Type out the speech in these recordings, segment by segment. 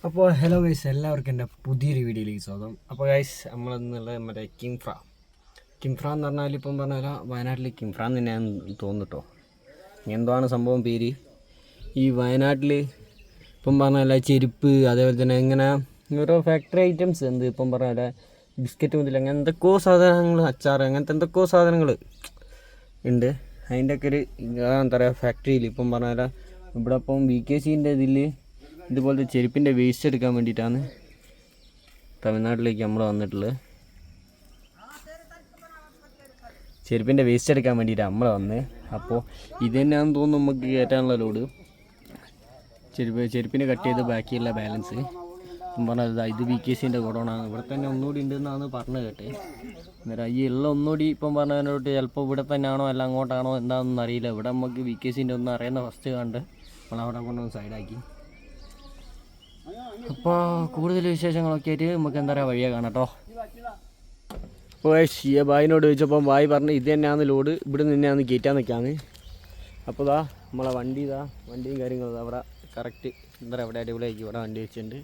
അപ്പോൾ hello guys, എല്ലാവർക്കും എൻ്റെ പുതിയൊരു വീഡിയോയിലേക്ക് സ്വാഗതം. അപ്പോൾ ഗൈസ്, നമ്മളെന്നുള്ള മറ്റേ കിംഫ്ര എന്ന് പറഞ്ഞാൽ ഇപ്പം പറഞ്ഞാൽ വയനാട്ടിൽ കിംഫ്ര എന്ന് തന്നെയാണ് തോന്നുട്ടോ. എന്താണ് സംഭവം പേര്? ഈ വയനാട്ടിൽ ഇപ്പം പറഞ്ഞാൽ ചെരുപ്പ്, അതേപോലെ തന്നെ ഇങ്ങനെ ഓരോ ഫാക്ടറി ഐറ്റംസ് ഇപ്പം പറഞ്ഞാൽ ബിസ്ക്കറ്റ് മുതൽ അങ്ങനെ എന്തൊക്കെയോ സാധനങ്ങൾ, അച്ചാർ, അങ്ങനത്തെ എന്തൊക്കെയോ സാധനങ്ങൾ ഉണ്ട്. അതിൻ്റെയൊക്കെ ഒരു എന്താ പറയുക ഫാക്ടറിയിൽ ഇപ്പം പറഞ്ഞാൽ ഇവിടെ ഇപ്പം BKCൻ്റെ ഇതിൽ ഇതുപോലത്തെ ചെരുപ്പിൻ്റെ വേസ്റ്റ് എടുക്കാൻ വേണ്ടിയിട്ടാണ് തമിഴ്നാട്ടിലേക്ക് നമ്മൾ വന്നിട്ടുള്ളത്. ചെരുപ്പിൻ്റെ വേസ്റ്റ് എടുക്കാൻ വേണ്ടിയിട്ടാണ് നമ്മൾ വന്നത്. അപ്പോൾ ഇത് തന്നെയാണെന്ന് തോന്നുന്നു നമുക്ക് കയറ്റാനുള്ള ലോഡ്. ചെരുപ്പിന് കട്ട് ചെയ്ത് ബാക്കിയുള്ള ബാലൻസ് പറഞ്ഞത് ഇത് BKCൻ്റെ ഗോഡൗണാണ്. ഇവിടെ തന്നെ ഒന്നുകൂടി ഉണ്ടെന്നാണ് പറഞ്ഞത് കേട്ടെ. അന്നേരം ഈ എല്ലാം ഒന്നുകൂടി ഇപ്പം പറഞ്ഞതിനോട്ട് ചിലപ്പോൾ ഇവിടെ തന്നെയാണോ അല്ല അങ്ങോട്ടാണോ എന്താണെന്നൊന്നും അറിയില്ല. ഇവിടെ നമുക്ക് BKCൻ്റെ ഒന്നും അറിയുന്ന ഫസ്റ്റ് കണ്ട് നമ്മളവിടെ കൊണ്ടൊന്ന് സൈഡാക്കി. അപ്പോൾ കൂടുതൽ വിശേഷങ്ങളൊക്കെ ആയിട്ട് നമുക്ക് എന്താ പറയുക വഴിയെ കാണാം കേട്ടോ. അപ്പോൾ ബായിനോട് ചോദിച്ചപ്പോൾ ബായി പറഞ്ഞ് ഇത് തന്നെയാണ് ലോഡ്, ഇവിടെ നിന്നെയാണ് കയറ്റാൻ നിൽക്കാന്ന്. അപ്പോൾ നമ്മളെ വണ്ടിയും കാര്യങ്ങളും അവിടെ കറക്റ്റ് എന്താ പറയുക അവിടെ അടിപൊളിയാക്കി ഇവിടെ വണ്ടി വെച്ചിട്ടുണ്ട്.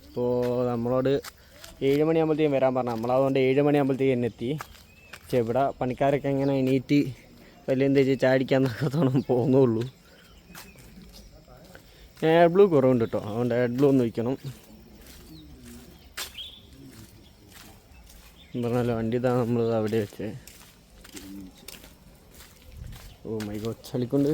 അപ്പോൾ നമ്മളോട് 7 മണിയാകുമ്പോഴത്തേക്കും വരാൻ പറഞ്ഞു. നമ്മളതുകൊണ്ട് 7 മണിയാകുമ്പോഴത്തേക്കും തന്നെ എത്തി. പക്ഷേ ഇവിടെ പണിക്കാരൊക്കെ എങ്ങനെ എണീറ്റ് വലിയ എന്താ വെച്ചാൽ ചാടിക്കാന്നൊക്കെ തോന്നും പോകുന്നുള്ളൂ. എയർ ബ്ലൂ കുറവുണ്ട് കേട്ടോ, അതുകൊണ്ട് എയർ ബ്ലൂ ഒന്ന് വയ്ക്കണം. പറഞ്ഞാലോ വണ്ടി നമ്മൾ അവിടെ വെച്ചേ. ഓ മൈ ഗോഡ്, ചളിക്കൊണ്ട്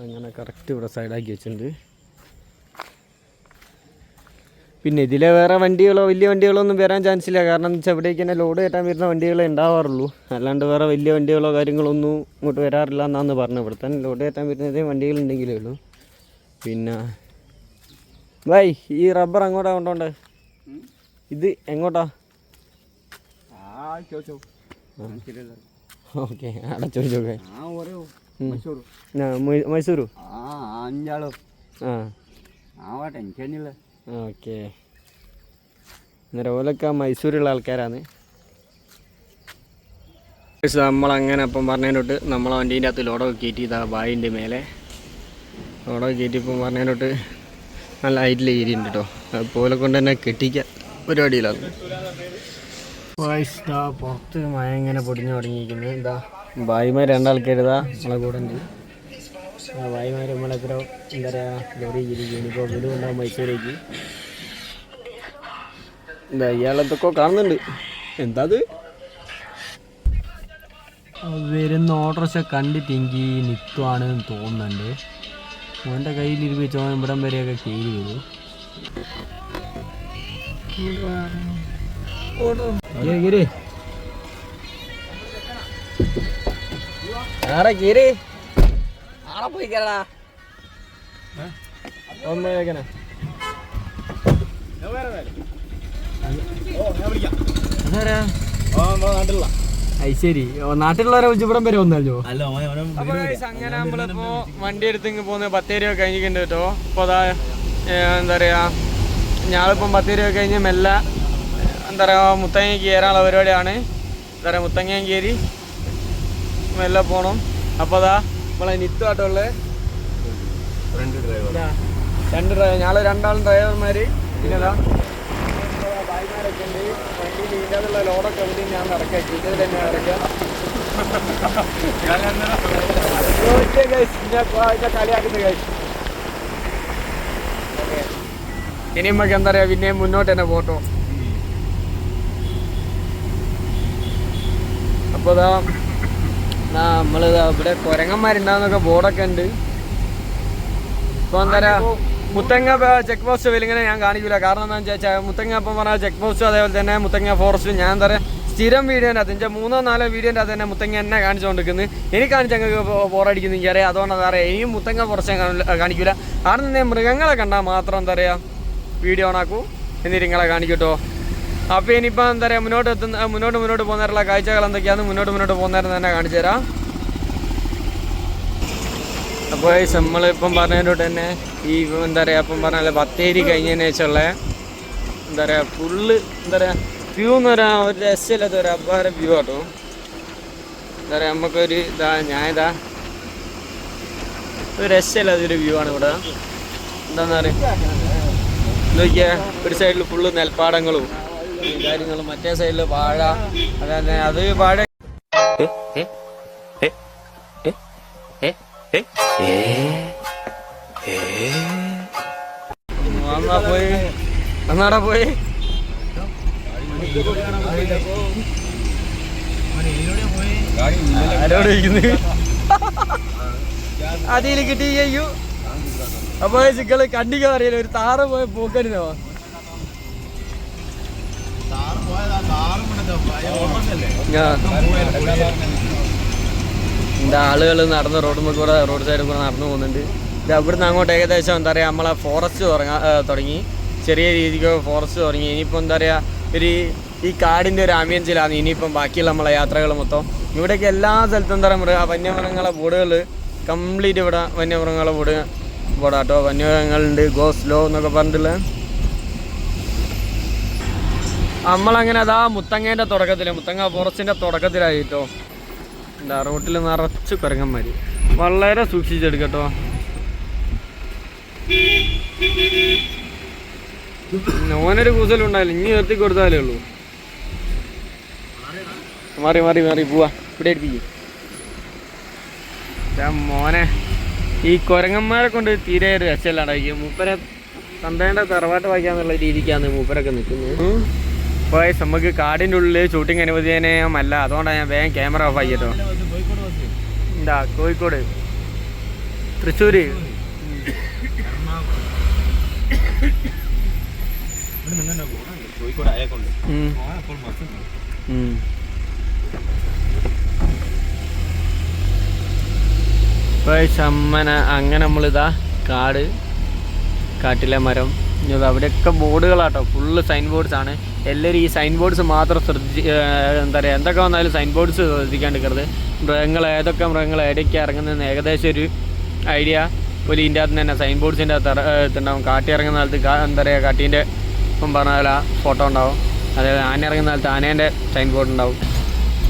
അങ്ങനെ കറക്റ്റ് ഇവിടെ സൈഡാക്കി വെച്ചിട്ടുണ്ട്. പിന്നെ ഇതിലെ വേറെ വണ്ടികളോ വലിയ വണ്ടികളോ ഒന്നും വരാൻ ചാൻസ് ഇല്ല. കാരണം എന്ന് വെച്ചാൽ ഇവിടേക്ക് തന്നെ ലോഡ് കയറ്റാൻ വരുന്ന വണ്ടികളെ ഉണ്ടാവാറുള്ളൂ. അല്ലാണ്ട് വേറെ വലിയ വണ്ടികളോ കാര്യങ്ങളൊന്നും ഇങ്ങോട്ട് വരാറില്ല എന്നാണ് പറഞ്ഞത്. ഇവിടെ തന്നെ ലോഡ് കയറ്റാൻ വരുന്നതേ വണ്ടികളുണ്ടെങ്കിലേ ഉള്ളൂ. പിന്നെ ബൈ, ഈ റബ്ബർ അങ്ങോട്ടാ കൊണ്ടോണ്ടേ? ഇത് എങ്ങോട്ടാ? ഓക്കെ, അവിടെ ചോദിച്ചോക്കെ. മൈസൂരു? ഓക്കെ, അന്നേരം ഓലൊക്കെ മൈസൂരുള്ള ആൾക്കാരാണ്. നമ്മളങ്ങനെ അപ്പം പറഞ്ഞതിനോട്ട് നമ്മളെ വണ്ടീൻ്റെ അകത്ത് ലോഡൊക്കെ കയറ്റി ബായിൻ്റെ മേലെ ലോഡൊക്കെ കയറ്റി ഇപ്പം പറഞ്ഞതിനോട്ട് നല്ല ഹൈറ്റിൽ കയറിയിട്ടുണ്ട് കേട്ടോ. അതുപോലെ കൊണ്ട് തന്നെ കെട്ടിക്കാൻ പരിപാടിയിലാണ്. പുറത്ത് മഴ ഇങ്ങനെ പൊടിഞ്ഞു തുടങ്ങിയിരിക്കുന്നത്. ബായിമാർ രണ്ടാൾക്കാർ നമ്മളെ കൂടെ ഉണ്ട്. ഭായിമാർ നമ്മളെത്ര എന്താ പറയുക ലോറി ചെയ്തിരിക്കും. ഇപ്പോൾ വീട് കൊണ്ടാകും മൈസൂരേക്ക്. ഇയാളെന്തൊക്കെ കാണുന്നുണ്ട്. എന്താ അത് വരുന്ന ഓട്ടോറിക്ഷ കണ്ടിട്ട് എനിക്ക് നിത്വാണെന്ന് തോന്നുന്നുണ്ട്. മോൻ്റെ കയ്യിലിരുന്ന് വെച്ചോ ഇവിടം വരെയൊക്കെ കയറി വരും. ആടെ കീറി ആടെ പോയി കേരടാ. ശരി, നാട്ടിലുള്ളവരെ വിളിച്ച് ഇവിടം വരെ വന്നല്ലോ. അങ്ങനെ നമ്മളിപ്പോ വണ്ടി എടുത്ത് ഇങ്ങ് പോകുന്നത് 10 രൂപ കഴിഞ്ഞിട്ടുണ്ട് കേട്ടോ. അപ്പോൾ അതാ എന്താ പറയാ, ഞാളിപ്പം 10 രൂപ കഴിഞ്ഞ് മെല്ലെ എന്താ പറയുക മുത്തങ്ങ കയറാനുള്ള പരിപാടിയാണ്. എന്താ പറയുക മുത്തങ്ങ കയറി മെല്ലെ പോകണം. അപ്പോൾ അതാ നമ്മളെ നിത്വായിട്ടുള്ള 2 ഡ്രൈവർ, ഞങ്ങൾ 2 ഡ്രൈവർമാർ. പിന്നെ ഭായിമാരൊക്കെ ഉണ്ട്. വണ്ടിയിൽ ഇതിൻ്റെതുള്ള ലോഡൊക്കെ വേണ്ടി ഞാൻ നടക്കാക്കി. ഇത് തന്നെ നടക്കുക കളിയാക്കുന്നത് കഴിച്ചു. ഓക്കെ, ഇനി നമുക്ക് എന്താ പറയുക പിന്നെയും മുന്നോട്ട് തന്നെ പോട്ടോ. അപ്പോൾ നമ്മൾ ഇവിടെ കുരങ്ങന്മാരുണ്ടാകുന്നൊക്കെ ബോർഡൊക്കെ ഉണ്ട്. ഇപ്പോൾ എന്താ പറയുക മുത്തങ്ങ ചെക്ക് പോസ്റ്റ് വലിങ്ങനെ ഞാൻ കാണിക്കില്ല. കാരണം എന്താണെന്ന് വെച്ചാൽ മുത്തങ്ങ അപ്പം പറഞ്ഞാൽ ചെക്ക് പോസ്റ്റ്, അതേപോലെ തന്നെ മുത്തങ്ങ ഫോറസ്റ്റ് ഞാൻ എന്താ പറയുക സ്ഥിരം വീഡിയോൻ്റെ അത് 3-4 വീഡിയോൻ്റെ അത് തന്നെ മുത്തങ്ങ എന്നെ കാണിച്ചുകൊണ്ടിരിക്കുന്നത്. എനിക്ക് കാണിച്ചാൽ ബോറടിക്കുന്നു എനിക്കറിയാം. അതുകൊണ്ട് എന്താ പറയുക ഇനിയും മുത്തങ്ങ ഫോറസ്റ്റ് കാണിക്കില്ല. അവിടെ നിന്ന് മൃഗങ്ങളെ കണ്ടാൽ മാത്രം എന്താ പറയുക വീഡിയോ ഓണാക്കൂ, എന്നിട്ട് നിങ്ങളെ കാണിക്കട്ടോ. അപ്പോൾ ഇനിയിപ്പോൾ എന്താ പറയുക മുന്നോട്ട് പോകുന്നവരുള്ള കാഴ്ചകൾ എന്തൊക്കെയാണെന്ന് മുന്നോട്ട് പോകുന്നവരെ തന്നെ കാണിച്ചു തരാം. അപ്പോൾ നമ്മളിപ്പം പറഞ്ഞതിനോട്ട് തന്നെ ഈ എന്താ പറയുക അപ്പം പറഞ്ഞാൽ ബത്തേരി കഴിഞ്ഞതിന് ശേഷമുള്ള എന്താ പറയുക ഫുള്ള് എന്താ പറയുക വ്യൂ എന്ന് പറയാൻ ഒരു രസമില്ലാത്ത ഒരു അപാര വ്യൂ കേട്ടോ. എന്താ പറയുക നമുക്കൊരു ഞാനിതാ ഒരു രസമല്ല അതൊരു വ്യൂ ആണ് ഇവിടെ. എന്താണെന്ന് പറയുക നോക്കിയാൽ ഒരു സൈഡിൽ ഫുള്ള് നെൽപ്പാടങ്ങളും കാര്യങ്ങളും, മറ്റേ സൈഡിൽ വാഴ. അതന്നെ അത് വാഴ പോയി എന്നാടാ പോയി ആരോട് ഇരിക്കുന്നു അതിൽ കിട്ടി ചെയ്യൂ. അപ്പൊ ചിക്കള് കണ്ടിക്കാൻ അറിയില്ല, ഒരു താറ് പോയ പോക്കരുന്നോ. എന്താ ആളുകൾ നടന്ന് റോഡ് സൈഡിൽ കൂടെ നടന്നു പോകുന്നുണ്ട്. ഇത് അവിടുന്ന് അങ്ങോട്ട് ഏകദേശം എന്താ പറയുക നമ്മളെ ഫോറസ്റ്റ് തുടങ്ങി, ചെറിയ രീതിക്ക് ഫോറസ്റ്റ് തുടങ്ങി. ഇനിയിപ്പോൾ എന്താ പറയുക ഈ കാടിൻ്റെ ഒരു ആംബിയൻസിലാണ് ഇനിയിപ്പം ബാക്കിയുള്ള നമ്മളെ യാത്രകൾ മൊത്തം. ഇവിടേക്ക് എല്ലാ സ്ഥലത്തും എന്താ പറയുക വന്യമൃഗങ്ങളെ ബോർഡുകൾ കംപ്ലീറ്റ് ഇവിടെ വന്യമൃഗങ്ങളെ ബോർഡാട്ടോ. വന്യമൃഗങ്ങളുണ്ട്, ഗോ സ്ലോ എന്നൊക്കെ പറഞ്ഞിട്ടുള്ള. നമ്മളങ്ങനെ അതാ മുത്തങ്ങ ഫോറസ്റ്റിൻ്റെ തുടക്കത്തിലായിട്ടോ. എന്താ റോട്ടിൽ നിറച്ച് കുരങ്ങന്മാർ, വളരെ സൂക്ഷിച്ചെടുക്കട്ടോ. ഓനൊരു കൂസലുണ്ടായില്ല, ഇനി നിർത്തി കൊടുത്താലേ ഉള്ളൂ. മാറി പോവാ, ഇവിടെ എടുപ്പിക്കും. മോനെ ഈ കുരങ്ങന്മാരെ കൊണ്ട് തീരെ ഒരു രക്ഷയില്ലാണ്ടായിരിക്കും. മൂപ്പരെ തന്തേൻ്റെ തറവാട്ട് വായിക്കാന്നുള്ള രീതിക്കാണ് മൂപ്പരൊക്കെ നിൽക്കുന്നത്. അപ്പോൾ നമുക്ക് കാടിൻ്റെ ഉള്ളിൽ ഷൂട്ടിങ് അനുവദനീയമല്ല, അതുകൊണ്ടാണ് ഞാൻ വേഗം ക്യാമറ ഓഫ് ആക്കിട്ടോ. എന്താ കോഴിക്കോട്, തൃശ്ശൂർ, അങ്ങനെ നമ്മളിതാ കാട്ടിലെ മരം അവിടെയൊക്കെ ബോർഡുകളാട്ടോ, ഫുള്ള് സൈൻ ബോർഡ്സ് ആണ്. എല്ലാവരും ഈ സൈൻ ബോർഡ്സ് മാത്രം എന്താ പറയുക എന്തൊക്കെ വന്നാലും സൈൻ ബോർഡ്സ് ശ്രദ്ധിക്കാണ്ടിരിക്കരുത്. ഏതൊക്കെ മൃഗങ്ങൾ എവിടെയൊക്കെ ഇറങ്ങുന്നതെന്ന് ഏകദേശം ഒരു ഐഡിയ ഒരു ഇതിൻ്റെ അകത്ത് തന്നെ സൈൻ ബോർഡ്സിൻ്റെ അകത്തുണ്ടാവും. കാട്ടി ഇറങ്ങുന്ന കാലത്ത് എന്താ പറയുക കാട്ടീൻ്റെ ഇപ്പം പറഞ്ഞ പോലെ ഫോട്ടോ ഉണ്ടാവും. അതായത് ആന ഇറങ്ങുന്ന കാലത്ത് ആനേൻ്റെ സൈൻ ബോർഡ് ഉണ്ടാവും.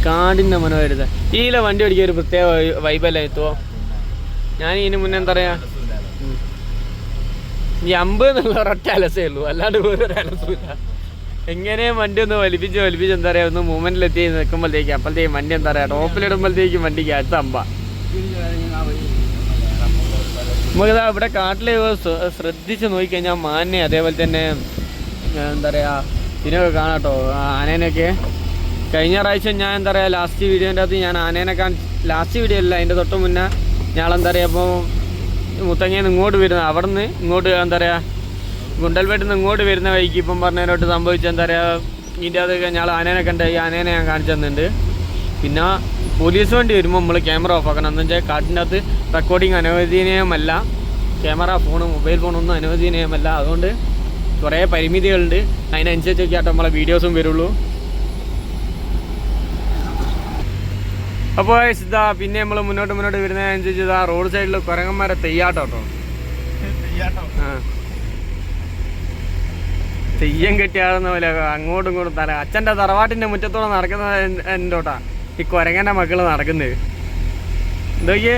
കാടിൻ്റെ മനോഹരിത. ഈയിലെ വണ്ടി ഓടിക്കുക ഒരു പ്രത്യേക വൈബല്ലേ എത്തുമോ. ഞാൻ ഇതിന് മുന്നേ എന്താ പറയുക ഈ അമ്പ് എന്നുള്ള ഒരൊറ്റ അലസേ ഉള്ളൂ, അല്ലാണ്ട് വേറൊരു അലസുമില്ല. എങ്ങനെയും വണ്ടി ഒന്ന് വലിപ്പിച്ച് എന്താ പറയുക ഒന്ന് മൂവ്മെൻറ്റിലെത്തി നിൽക്കുമ്പോഴത്തേക്കും അപ്പോഴത്തേക്കും വണ്ടി എന്താ പറയുക ടോപ്പിലിടുമ്പോഴത്തേക്കും വണ്ടിക്ക് അടുത്ത അമ്പ. നമുക്കിതാ ഇവിടെ കാട്ടിൽ ശ്രദ്ധിച്ച് നോക്കിക്കഴിഞ്ഞാൽ മാനിനെ അതേപോലെ തന്നെ എന്താ പറയുക ഇതിനൊക്കെ കാണാട്ടോ, ആനേനൊക്കെ. കഴിഞ്ഞ പ്രാവശ്യം ഞാൻ എന്താ പറയുക ലാസ്റ്റ് വീഡിയോൻ്റെ അകത്ത് ഞാൻ ആനേനെ ലാസ്റ്റ് വീഡിയോ അല്ല അതിൻ്റെ തൊട്ട് മുന്നേ ഞങ്ങളെന്താ പറയുക അപ്പോൾ മുത്തങ്ങയിൽ നിന്ന് ഇങ്ങോട്ട് വരുന്ന അവിടെ നിന്ന് ഇങ്ങോട്ട് എന്താ പറയുക ഗുണ്ടൽപേട്ടിൽ നിന്ന് ഇങ്ങോട്ട് വരുന്ന വഴിക്ക് ഇപ്പം പറഞ്ഞതിനോട്ട് സംഭവിച്ച എന്താ പറയുക ഇതിൻ്റെ അത് ഞങ്ങൾ ആനേനെ കണ്ട ഈ ആനേനെ ഞാൻ കാണിച്ചു തന്നിട്ടുണ്ട്. പിന്നെ പോലീസ് വണ്ടി വരുമ്പോൾ നമ്മൾ ക്യാമറ ഓഫ് ആക്കണം. എന്ന് വെച്ചാൽ കാട്ടിൻ്റെ അകത്ത് റെക്കോർഡിങ് അനുവദനീയമല്ല, ക്യാമറ മൊബൈൽ ഫോണൊന്നും അനുവദനീയമല്ല. അതുകൊണ്ട് കുറേ പരിമിതികളുണ്ട്, അതിനനുസരിച്ചൊക്കെ ആട്ടോ നമ്മളെ വീഡിയോസും വരുള്ളൂ. അപ്പോൾ ഇതാ പിന്നെ നമ്മൾ മുന്നോട്ട് വരുന്നതിനനുസരിച്ച് ഇതാ റോഡ് സൈഡിൽ കുരങ്ങന്മാരെ തെയ്യാട്ടോ. തെയ്യം കെട്ടിയാടുന്ന പോലെ അങ്ങോട്ടും ഇങ്ങോട്ടും അച്ഛൻ്റെ തറവാട്ടിൻ്റെ മുറ്റത്തോടെ നടക്കുന്ന എന്തോട്ടാ ഈ കുരങ്ങൻ്റെ മക്കൾ നടക്കുന്നത്. എന്തൊക്കെ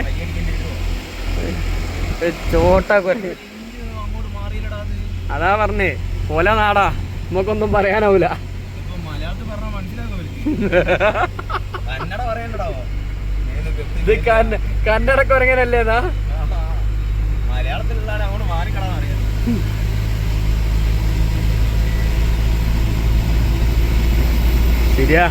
ചോട്ട കുരങ്ങ്, അതാ പറഞ്ഞേ കൊല നാടാ, നമുക്കൊന്നും പറയാനാവൂല. ഇത് കന്നഡ കുരങ്ങനല്ലേന്നാ മലയാളത്തിലുള്ള അങ്ങോട്ട് മാറിക്കടാന്നറിയാം. ശരിയാ,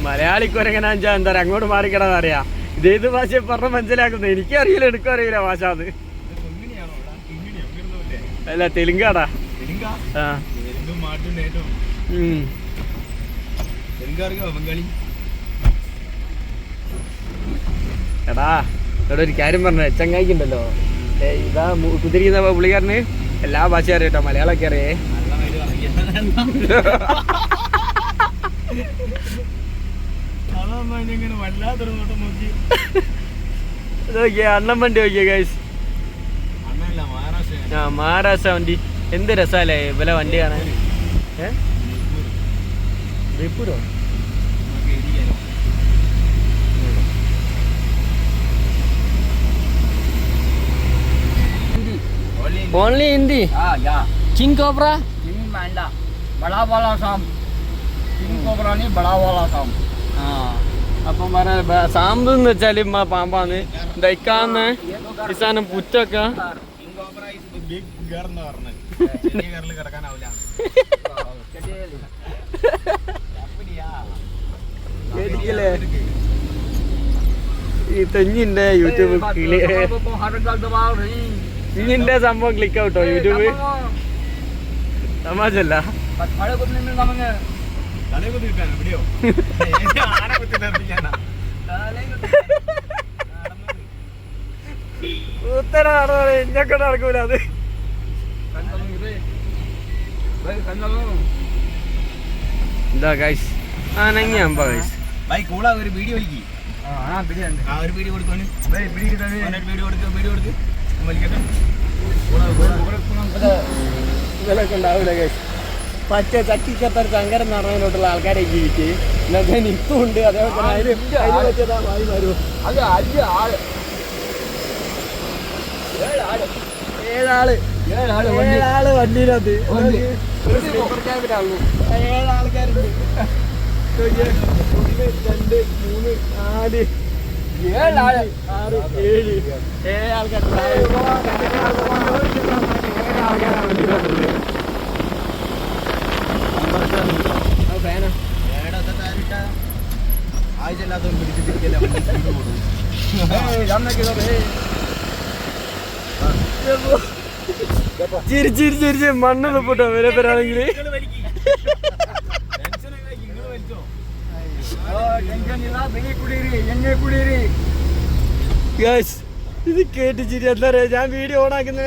മലയാളി കുരങ്ങനാച്ചാ എന്താ പറയുക അങ്ങോട്ട് മാറിക്കടാന്നറിയാം. ഇതേത് ഭാഷ പറഞ്ഞ മനസ്സിലാക്കുന്നത് എനിക്കറിയില്ല, എനിക്കും അറിയില്ല ഭാഷ. അത് അല്ല തെലുങ്കാടാ. എടാ ഇവിടെ ഒരു കാര്യം പറഞ്ഞ ചങ്ങായിക്കുണ്ടല്ലോ, ഇതാ കുതിരിക്കുന്ന പുള്ളിക്കാരന് എല്ലാ ഭാഷ അറിയട്ടോ, മലയാളമൊക്കെ അറിയേ. നോക്കിയ അണ്ണൻ വണ്ടി നോക്കിയ ഗൈസ്, മഹാരാഷ്ട്ര വണ്ടി എന്ത് രസമല്ലേ ഇവലെ വണ്ടി കാണാൻ. ജയ്പൂരോ ഓൺലി ഹിന്ദി കിങ് കോബ്ര बड़ा वाला सांप किंग कोबरा नहीं बड़ा वाला सांप ആ അപ്പം പറയാ സാമ്പ് എന്ന് വെച്ചാൽ പാമ്പാന്ന് ദൈക്കാന്ന് ഈ സാധനം പുറ്റൊക്കെ ഈ തെങ്ങിന്റെ യൂട്യൂബ് ഇങ്ങിന്റെ സംഭവം ക്ലിക്ക് ഔട്ടോ യൂട്യൂബ് തമാശല്ല ഉത്തരാണോ ഇഞ്ഞൊക്കെ നടക്കൂല അത് എന്താ ഗൈസ് ആനങ്ങി അമ്പ ഗൈസ് ഒരു വീഡിയോ ഇതിലൊക്കെ ഉണ്ടാവില്ല ഗൈസ് പച്ച ചക്കിക്കത്തൊരു സങ്കരം നടന്നതിലോട്ടുള്ള ആൾക്കാരെ ജീവിച്ച് എന്നൊക്കെ നിൽക്കുന്നുണ്ട് അതേപോലെ തന്നെ അതിന് പറ്റിയതാ മായി വരും ഏഴാള് വണ്ടിയിലത് ഒരു സൂപ്പർ ക്യാബിനാകും 7 ആൾക്കാരുണ്ട് 1 2 3 4 7 6 7 ആൾക്കാർ ചിരി ചിരി ചിരിച്ച് മണ്ണ് തപ്പിട്ടോ വരെ പേരാണെങ്കിൽ ഇത് കേട്ട് ചിരി എന്താ പറയാ ഞാൻ വീഡിയോ ഓണാക്കുന്ന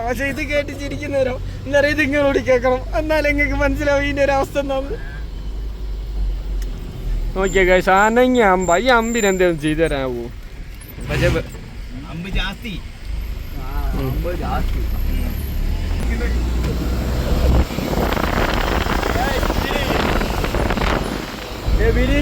പക്ഷെ ഇത് കേട്ട് ചിരിക്കുന്നവരോ എന്താ പറയാ ഇത് ഇങ്ങളോട് കേൾക്കണം എന്നാലും നിങ്ങൾക്ക് മനസ്സിലാവും ഇതിന്റെ ഒരു അവസ്ഥ എന്താന്ന് നോക്കിയാ ഗൈസ് ആനങ്ങി അമ്പ ഈ അമ്പിന് എന്തെങ്കിലും ചെയ്തു തരാമോ പക്ഷേ അമ്പ് ജാസ്തി ബിരി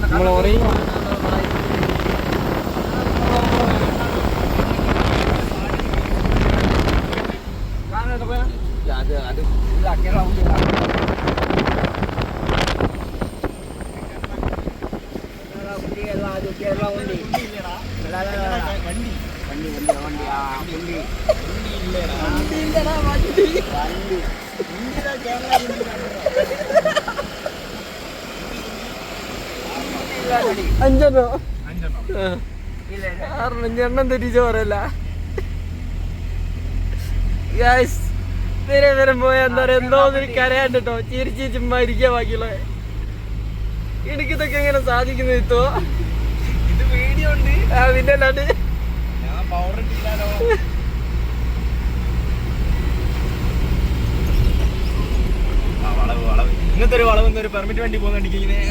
നമ്മൾ ഉറങ്ങി അഞ്ചെണ്ണോ 5 തെറ്റിച്ച പറയല്ല വരെ പോയാ എന്താ പറയാ എന്തോ കരയാണ്ട് കേട്ടോ ചിരിച്ച് ചുമ്മാ ഇരിക്കുക ബാക്കിയുള്ള എനിക്കിതൊക്കെ എങ്ങനെ സാധിക്കുന്നു ഇത്തോ ഇത് വീഡിയോ ഉണ്ട് അതിന്റെ അല്ലാണ്ട്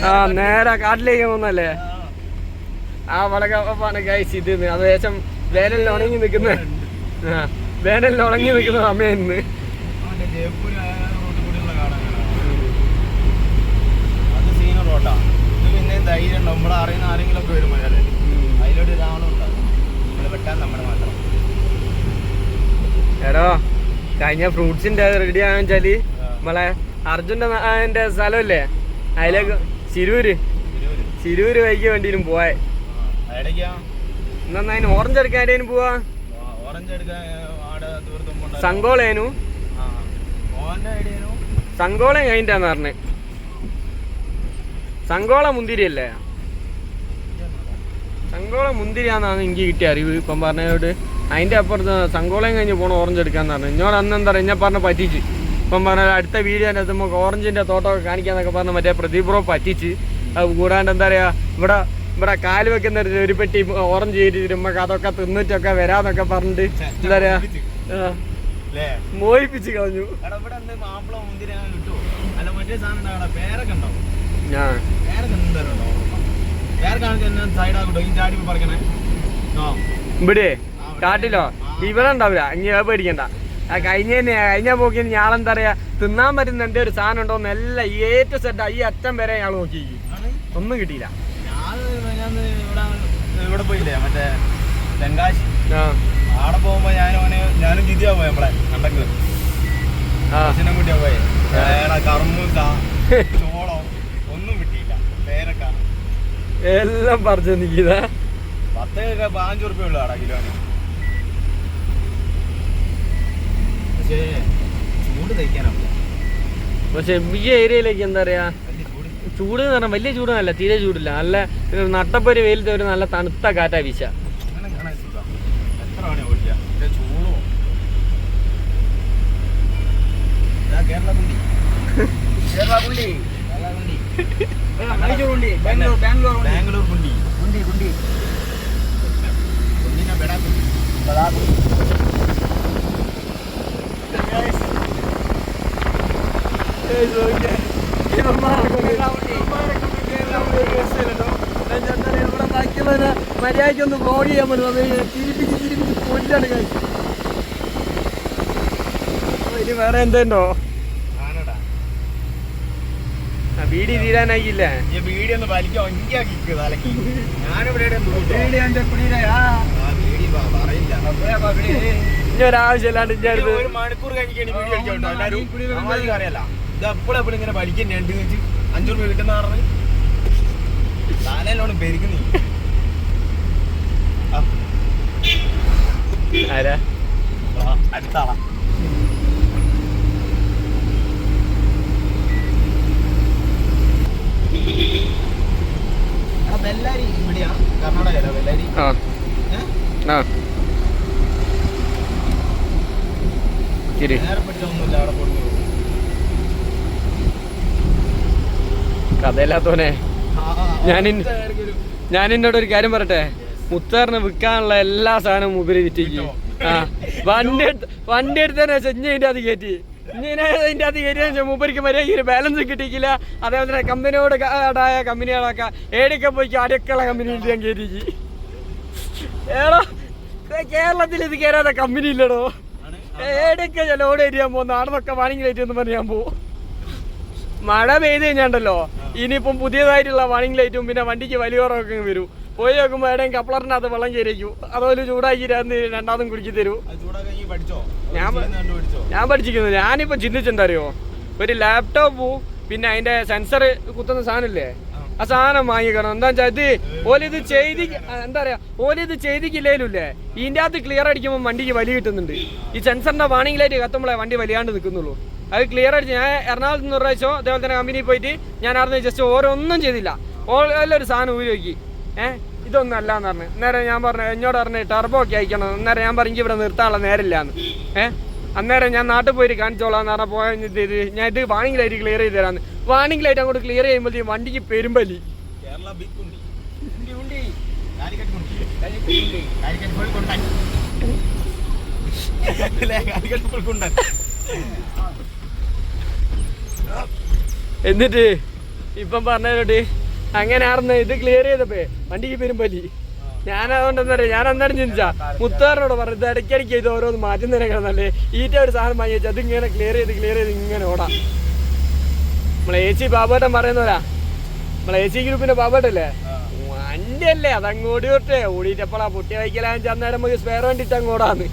ആ നേരെ കാട്ടിലേക്ക് പോകുന്നല്ലേ ആ വളകാണ് ഗൈസ് ഇത് അത് ശേഷം വേനലിൽ ഉണങ്ങി നിൽക്കുന്ന വേനലിൽ ഉണങ്ങി നിൽക്കുന്ന സമയം ഇന്ന് അത് സീന റോഡാ ഇത് പിന്നെ ധൈര്യം നമ്മളെ അറിയുന്ന ആരെങ്കിലും ഒക്കെ വരും അയാളെ അതിലോട്ട് ഒരാളും ഉണ്ടാകും നമ്മളെ വെട്ടാൻ നമ്മുടെ മാത്രം എടോ കഴിഞ്ഞ ഫ്രൂട്ട്സിന്റെ റെഡി ആകാൻ വെച്ചാല് നമ്മളെ അർജുന്റെ സ്ഥലമല്ലേ അതിലേക്ക് ശിരൂര് വൈകി വേണ്ടിയിലും പോയെ എന്നാ അതിന് ഓറഞ്ച് എടുക്കാൻ എവിടെയും പോവാ സംഗോളേനു സംഗോള കഴിഞ്ഞിട്ടാന്ന് പറഞ്ഞേ സംഗോള മുന്തിരിയല്ലേ സംഗോള മുന്തിരിയാന്നാണ് എനിക്ക് കിട്ടിയ അറിവ് ഇപ്പം പറഞ്ഞോട്ട് അതിൻ്റെ അപ്പുറത്ത് സംഗോളയും കഴിഞ്ഞ് പോകണം ഓറഞ്ച് എടുക്കാന്ന് പറഞ്ഞു ഇന്നോട് അന്ന് എന്താ പറയുക ഞാൻ പറഞ്ഞ പറ്റിച്ച് ഇപ്പം പറഞ്ഞാൽ അടുത്ത വീഡിയോൻ്റെ അത് നമുക്ക് ഓറഞ്ചിൻ്റെ തോട്ടമൊക്കെ കാണിക്കാന്നൊക്കെ പറഞ്ഞ് മറ്റേ പ്രദീപ് ബ്രോ പറ്റിച്ച് അത് കൂടാണ്ട് എന്താ പറയുക ഇവിടെ കാല് വെക്കുന്ന ഒരു പെട്ടി ഓറഞ്ച് ചെയ്തിട്ട് നമുക്ക് അതൊക്കെ തിന്നിട്ടൊക്കെ വരാന്നൊക്കെ പറഞ്ഞിട്ട് എന്താ പറയാ മോഹിപ്പിച്ച് കളഞ്ഞു. ഇവിടെ കാട്ടിലോ ഇവിടെ ഉണ്ടാവില്ല. ഇനി പേടിക്കണ്ട. കഴിഞ്ഞ പോക്കി ഞാളെന്താ പറയാ തിന്നാൻ പറ്റുന്ന എന്റെ ഒരു സാധനം ഉണ്ടോന്ന് എല്ലാം ഏറ്റവും സെറ്റ് ഈ അറ്റം വരെ ഞങ്ങൾ നോക്കി ഒന്നും കിട്ടിയില്ല. ഇവിടെ പോയില്ലേ മറ്റേ തെങ്കാശി അവിടെ പോകുമ്പോ ഞാനും ജിതിയാ പോയി നമ്മളെ കണ്ടെങ്കിലും അച്ഛനും കൂട്ടിയാ പോയെ. കർമ്മൂസ ചോളം ഒന്നും കിട്ടിയില്ല. പേരക്ക എല്ലാം പറിച്ചു നിൽക്കുന്ന 15 ഉറുപ്പ്യ ഉള്ളു ആടാ കിലോന്. പക്ഷേ ചൂട് തയ്ക്കാനാവില്ല. പക്ഷെ ഈ ഏരിയയിലേക്ക് എന്താ പറയാ ചൂട് എന്ന് പറഞ്ഞാൽ വലിയ ചൂടല്ല, തീരെ ചൂടില്ല. നല്ല നട്ടപ്പൊരു വെയിലത്തെ ഒരു നല്ല തണുത്ത കാറ്റാ വീശ. ബാംഗ്ലൂർ കുണ്ടി മര്യാദയ്ക്കൊന്ന് ബ്ലോഗ് ചെയ്യാൻ പറ്റുന്നത് ചിരിപ്പിച്ച് കൊല്ലാണ് കഴിച്ചു. ഇനി വേറെ എന്തുണ്ടോ ബീഡി തീരാനായില്ല. ബീഡി ഒന്ന് വലിക്കാൻ ഇനി ഒരാവശ്യമില്ലാണ്ട് ഇന്റെ അടുത്ത് ഒരു മണിക്കൂർ കഴിഞ്ഞിട്ട് അറിയാല. ഇത് എപ്പോഴും ഇങ്ങനെ വലിക്കാൻ 2 വെച്ച് 5 രൂപ കിട്ടുന്ന പറഞ്ഞ് താനല്ലോണം പെരുക്കുന്നീ. ആരാ അടുത്താളാ ബെല്ലാരി ഇവിടെയാ കർണാടകയില ബെല്ലാരി. നേരെ പറ്റൊന്നുമില്ല അവിടെ കൊടുത്തു കഥയില്ലാത്തോനെ. ഞാൻ എന്നോട് ഒരു കാര്യം പറയട്ടെ, മുത്താറിന് വിൽക്കാനുള്ള എല്ലാ സാധനവും ഉപരി വിറ്റിക്ക്. വണ്ടി എടുത്തന്നെ ഇനി അതിൻ്റെ അത് കയറ്റി ഇതിൻ്റെ അത് കയറ്റിയ മൂപ്പരിക്ക് മര്യാദ ബാലൻസ് കിട്ടിയില്ല. അതേപോലെ തന്നെ കമ്പനിയോട് ആയ കമ്പനികളൊക്കെ ഏടിയൊക്കെ പോയി അടിയൊക്കെയുള്ള കമ്പനിയിൽ ഞാൻ കയറ്റിക്ക്. ഏടോ കേരളത്തിൽ ഇത് കയറാതെ കമ്പനി ഇല്ലടോ. ഏടിയൊക്കെ ലോഡ് ഏരിയാൻ പോകുന്ന ആടെന്നൊക്കെ വാണിംഗ് ലൈറ്റ് എന്ന് പറഞ്ഞ് ഞാൻ പോകും. മഴ പെയ്ത് കഴിഞ്ഞാണ്ടല്ലോ ഇനിയിപ്പം പുതിയതായിട്ടുള്ള വാണിംഗ് ലൈറ്റും പിന്നെ വണ്ടിക്ക് വലിയ കുറവൊക്കെ വരും. പോയി നോക്കുമ്പോൾ എവിടെയും കപ്ലറിനകത്ത് വെള്ളം കയറിക്കും. അതുപോലെ ചൂടാക്കി രണ്ടാമതും കുടിക്കി തരൂ. ഞാൻ പഠിച്ചിരിക്കുന്നത് ഞാനിപ്പോൾ ചിന്തിച്ചിട്ടുണ്ടറിയോ, ഒരു ലാപ്ടോപ്പും പിന്നെ അതിൻ്റെ സെൻസർ കുത്തുന്ന സാധനമില്ലേ ആ സാധനം വാങ്ങിക്കണം. എന്താ വെച്ചാൽ ഇത് ഓലിത് എന്താ പറയാ ഓലിത് ചെയ്തിക്കില്ലേലുമില്ലേ ഇതിൻ്റെ അകത്ത് ക്ലിയർ അടിക്കുമ്പോൾ വണ്ടിക്ക് വലി കിട്ടുന്നുണ്ട്. ഈ സെൻസറിൻ്റെ വാണിംഗ് ലൈറ്റ് കത്തുമ്പോഴേ വണ്ടി വലിയാണ്ട് നിൽക്കുന്നുള്ളൂ. അത് ക്ലിയർ അടിച്ച് ഞാൻ എറണാകുളത്ത് നിന്ന് പ്രാവശ്യം അതേപോലെ തന്നെ കമ്പനിയിൽ പോയിട്ട് ഞാൻ അറിഞ്ഞ ജസ്റ്റ് ഓരോന്നും ചെയ്തില്ല. ഓരൊരു സാധനം ഉപയോഗിക്കി ഇതൊന്നും അല്ല എന്ന് പറഞ്ഞു. അന്നേരം ഞാൻ പറഞ്ഞു എന്നോട് പറഞ്ഞ് ടർബോ ഒക്കെ അയക്കണം. അന്നേരം ഞാൻ പറഞ്ഞു ഇവിടെ നിർത്താനുള്ള നേരമില്ലാന്ന്. അന്നേരം ഞാൻ നാട്ടിൽ പോയിട്ട് കാണിച്ചോളാം എന്ന് പറഞ്ഞാൽ പോയത് ഞാൻ ഇത് വാണിംഗ് ലൈറ്റ് ക്ലിയർ ചെയ്ത് തരാന്ന്. വാണിംഗ് ലൈറ്റ് അങ്ങോട്ട് ക്ലിയർ ചെയ്യുമ്പോഴത്തേക്കും വണ്ടിക്ക് പെരുമ്പലി. എന്നിട്ട് ഇപ്പം പറഞ്ഞോട്ട് അങ്ങനെ ആർന്ന് ഇത് ക്ലിയർ ചെയ്തപ്പോ വണ്ടിക്ക് പെരുമ്പലി. ഞാൻ അതുകൊണ്ട് എന്താ പറയുക, ഞാൻ അന്നേരം ചിന്തിച്ചാ മുത്താറിനോട് പറഞ്ഞു ഇത് ഇടയ്ക്കിടയ്ക്ക് ഇത് ഓരോന്ന് മാറ്റുന്ന കിടന്നല്ലേ ഈറ്റ ഒരു സാധനം വാങ്ങി വെച്ചാൽ അതിങ്ങനെ ക്ലിയർ ചെയ്ത് ഇങ്ങനെ ഓടാം. നമ്മളെ AC ബാബേട്ടൻ പറയുന്നവരാ, നമ്മളെ AC ഗ്രൂപ്പിന്റെ ബാബേട്ടല്ലേ വണ്ടി അല്ലേ അതങ്ങോട്ട് തൊട്ടേ ഓടിയിട്ടപ്പോഴാ പൊട്ടി വയ്ക്കലാന്ന് വെച്ചാൽ അന്നേരം നമുക്ക് സ്പെയർ വേണ്ടിട്ട് അങ്ങോടാന്ന്.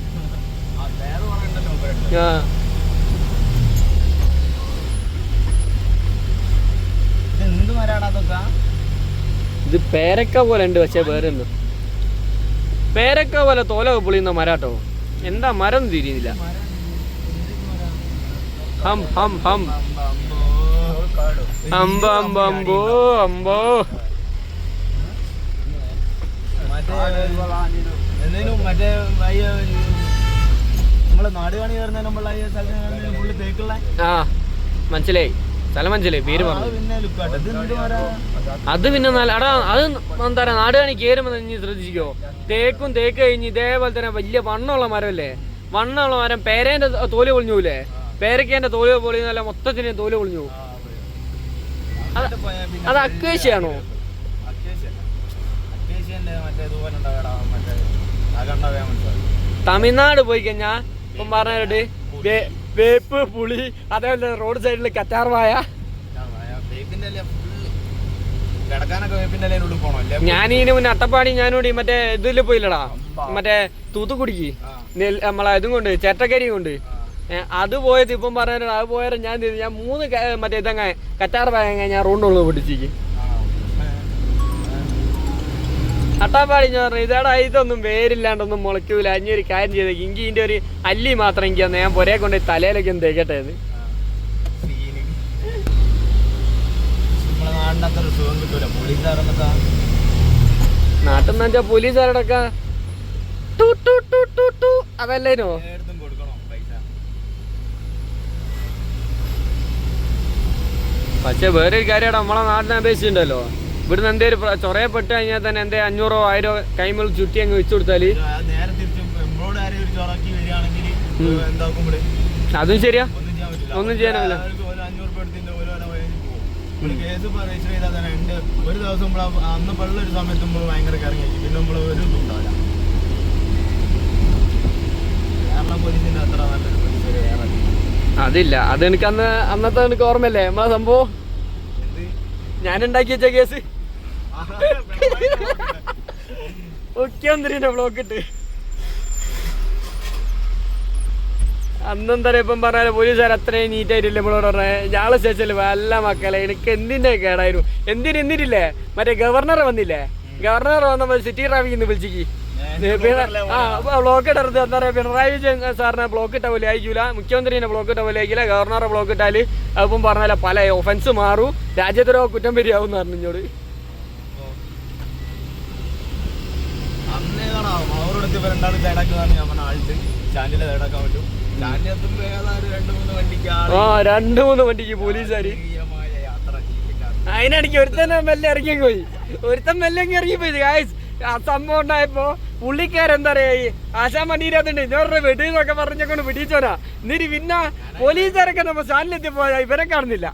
ഇത് പേരക്ക പോലെ ഉണ്ട്, പക്ഷെ വേറെ ഒന്നും പേരക്ക പോലെ തോല പൊളിയുന്ന മരാട്ടോ. എന്താ മരം തിരിയുന്നില്ല. ഹം ഹം ഹം അമ്പോ അമ്പോ അമ്പോ അമ്പോ. മറ്റേ നമ്മളെ നാട് കാണി ആ മനസ്സിലായി, സ്ഥലം മനസ്സിലായി, പേര് പറഞ്ഞു. അത് പിന്നെ നല്ല അടാ അത് എന്താ പറയാ നാട് കാണി കയറുമ്പോൾ നീ ശ്രദ്ധിച്ചിക്കോ, തേക്ക് കഴിഞ്ഞ് ഇതേപോലെ തന്നെ വലിയ വണ്ണമുള്ള മരമല്ലേ, വണ്ണമുള്ള മരം പേരേന്റെ തോല് പൊളിഞ്ഞൂലേ, പേരക്കേന്റെ തോല് പൊളിയുന്നല്ല മൊത്തത്തിന് തോല് പൊളിഞ്ഞു. അത് അക്കേഷ്യാണോ? തമിഴ്നാട് പോയി കഴിഞ്ഞാൽ ഇപ്പം പറഞ്ഞിട്ട് വേപ്പ് പുളി അതേപോലെ റോഡ് സൈഡിൽ കറ്റാർവായ. ഞാനീന് മുന്നേ അട്ടപ്പാടി ഞാനൂടി മറ്റേ ഇതില് പോയില്ലടാ, മറ്റേ തൂത്തുക്കുടിക്ക് നമ്മളെ ഇതും കൊണ്ട് ചേട്ടക്കരി കൊണ്ട് അത് പോയത്. ഇപ്പം പറഞ്ഞ അത് പോയാലും ഞാൻ 3 മറ്റേ ഇതങ്ങ കറ്റാർവായ ഞാൻ റോഡിനുള്ളിൽ പൊട്ടിച്ചിക്ക്. അട്ടാപ്പാടി ഞാൻ പറഞ്ഞു ഇതാടാ ഇതൊന്നും വേരില്ലാണ്ടൊന്നും മുളയ്ക്കൂല, അഞ്ഞൊരു കാര്യം ചെയ്തേക്ക് ഇങ്കി ഇതിന്റെ ഒരു അല്ലി മാത്രം എനിക്ക് ഞാൻ പൊരേ കൊണ്ട് തലയിലൊക്കെ ഒന്ന് തേക്കട്ടെ. നാട്ടിൽ നിന്ന് വെച്ചാൽ പോലീസുകാരോടൊക്കെ അതല്ലേനോ. പക്ഷെ വേറൊരു കാര്യമാണ്, നമ്മളെ നാട്ടിനെ അപേക്ഷിച്ചിട്ടുണ്ടല്ലോ ഇവിടുന്ന് എന്തേലും ചൊറയപ്പെട്ട് കഴിഞ്ഞാൽ തന്നെ എന്തേ 500 1000 കൈമൽ ചുറ്റി അങ്ങ് വെച്ചു കൊടുത്താല് അതും ശരിയാ, ഒന്നും ചെയ്യാനാവില്ല. ഒരു ദിവസം അന്ന് വെള്ളൊരു സമയത്ത് ഭയങ്കര കറങ്ങി, പിന്നെ നമ്മള് ഒരു ഇതുണ്ടാവില്ല. കേരള പോലീസിന്റെ അത്ര നല്ലൊരു പോലീസ് അതില്ല. അത് എനിക്ക് അന്നത്തെ എനിക്ക് ഓർമ്മയല്ലേ നമ്മളെ സംഭവം ഞാനുണ്ടാക്കി വെച്ച കേസ് മുഖ്യമന്ത്രിന്റെ ബ്ലോക്ക് ഇട്ട് അന്നെന്താ ഇപ്പം പറഞ്ഞാല് പോലീസുകാർ അത്രയും നീറ്റായിട്ടില്ല നമ്മളോട് പറഞ്ഞ ഞാളെ സ്റ്റേഷനിൽ വല്ല മക്കളെ എനിക്ക് എന്തിന്റെ കേടായിരുന്നു. എന്നിട്ടില്ലേ മറ്റേ ഗവർണർ വന്നില്ലേ, ഗവർണർ വന്നപ്പോൾ സിറ്റി ട്രാഫിക്കിൽ നിന്ന് വിളിച്ചിക്ക് ബ്ലോക്ക് ഇടരുത്. എന്താ പറയാ, പിണറായി വിജയൻ സാറിനെ ബ്ലോക്ക് ഇട്ട പോലെ അയക്കൂല, മുഖ്യമന്ത്രിനെ ബ്ലോക്ക് ഇട്ട പോലെ അയക്കില്ല, ഗവർണറെ ബ്ലോക്ക് ഇട്ടാല് അതിപ്പം പറഞ്ഞാലേ പല ഒഫൻസ് മാറും, രാജ്യത്തിനോ കുറ്റം വരികയാവും എന്ന് പറഞ്ഞു എന്നോട്. ആ 2-3 വണ്ടിക്ക് പോലീസുകാര്. അതിനിടയ്ക്ക് ഒരുത്തൻ മെല്ലെ ഇറങ്ങി പോയി, ഇറങ്ങിപ്പോയി. ആ സംഭവം ഉണ്ടായപ്പോ പുള്ളിക്കാരെന്താ പറയാ ആശാൻ വണ്ടിയിലാത്തുണ്ട് ഇന്നോടെ വെടിന്നൊക്കെ പറഞ്ഞൊക്കെ പിടിച്ചോനാ. എന്നിട്ട് പിന്നെ പോലീസുകാരൊക്കെ നമ്മ സ്റ്റാൻഡിലെത്തി പോയാ ഇവരെ കാണുന്നില്ല,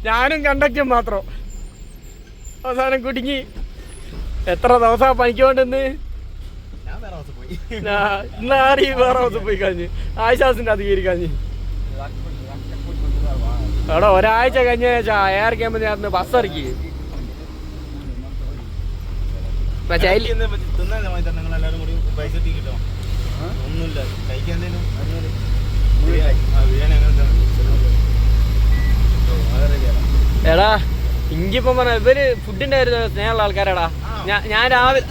ഞാനും കണ്ടക്റ്റും മാത്രം. അവസാനം കുടുങ്ങി. എത്ര ദിവസം പണിക്കോണ്ടെന്ന് വേറെ ദിവസം പോയി കഴിഞ്ഞ് ആശ്വാസിന്റെ അധികരിക്കാഞ്ഞ് അവിടെ ഒരാഴ്ച കഴിഞ്ഞ എയർ ക്യാമ്പിന് ബസ് ഇറക്കി. എടാ ഇങ്കിപ്പം പറഞ്ഞ ഇവര് ഫുഡിന്റെ ഒരു സ്നേഹമുള്ള ആൾക്കാരാടാ. ഞാൻ രാവിലെ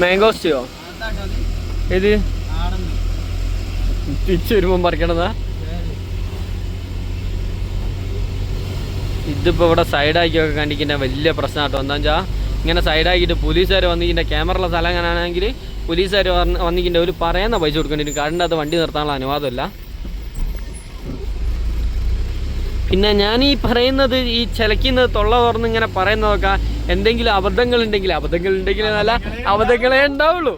മാംഗോസ്റ്റോ ഏത് തിരിച്ചു വരുമ്പം പറിക്കണതാ. ഇതിപ്പോൾ ഇവിടെ സൈഡാക്കിയൊക്കെ കണ്ടിക്കുന്ന വലിയ പ്രശ്നം കേട്ടോ. എന്താ വെച്ചാൽ ഇങ്ങനെ സൈഡാക്കിയിട്ട് പോലീസുകാർ വന്നിക്കിൻ്റെ ക്യാമറയുള്ള സ്ഥലം എങ്ങനെയാണെങ്കിൽ പോലീസുകാർ വന്നിക്കിൻ്റെ ഒരു പറയുന്ന പൈസ കൊടുക്കേണ്ടി വരും. കാടിൻ്റെ അത് വണ്ടി നിർത്താനുള്ള അനുവാദമല്ല. പിന്നെ ഞാൻ ഈ പറയുന്നത് ഈ ചിലക്കുന്നത് തൊള്ള തുറന്ന് ഇങ്ങനെ പറയുന്നതൊക്കെ എന്തെങ്കിലും അബദ്ധങ്ങളുണ്ടെങ്കിൽ നല്ല അബദ്ധങ്ങളേ ഉണ്ടാവുള്ളൂ.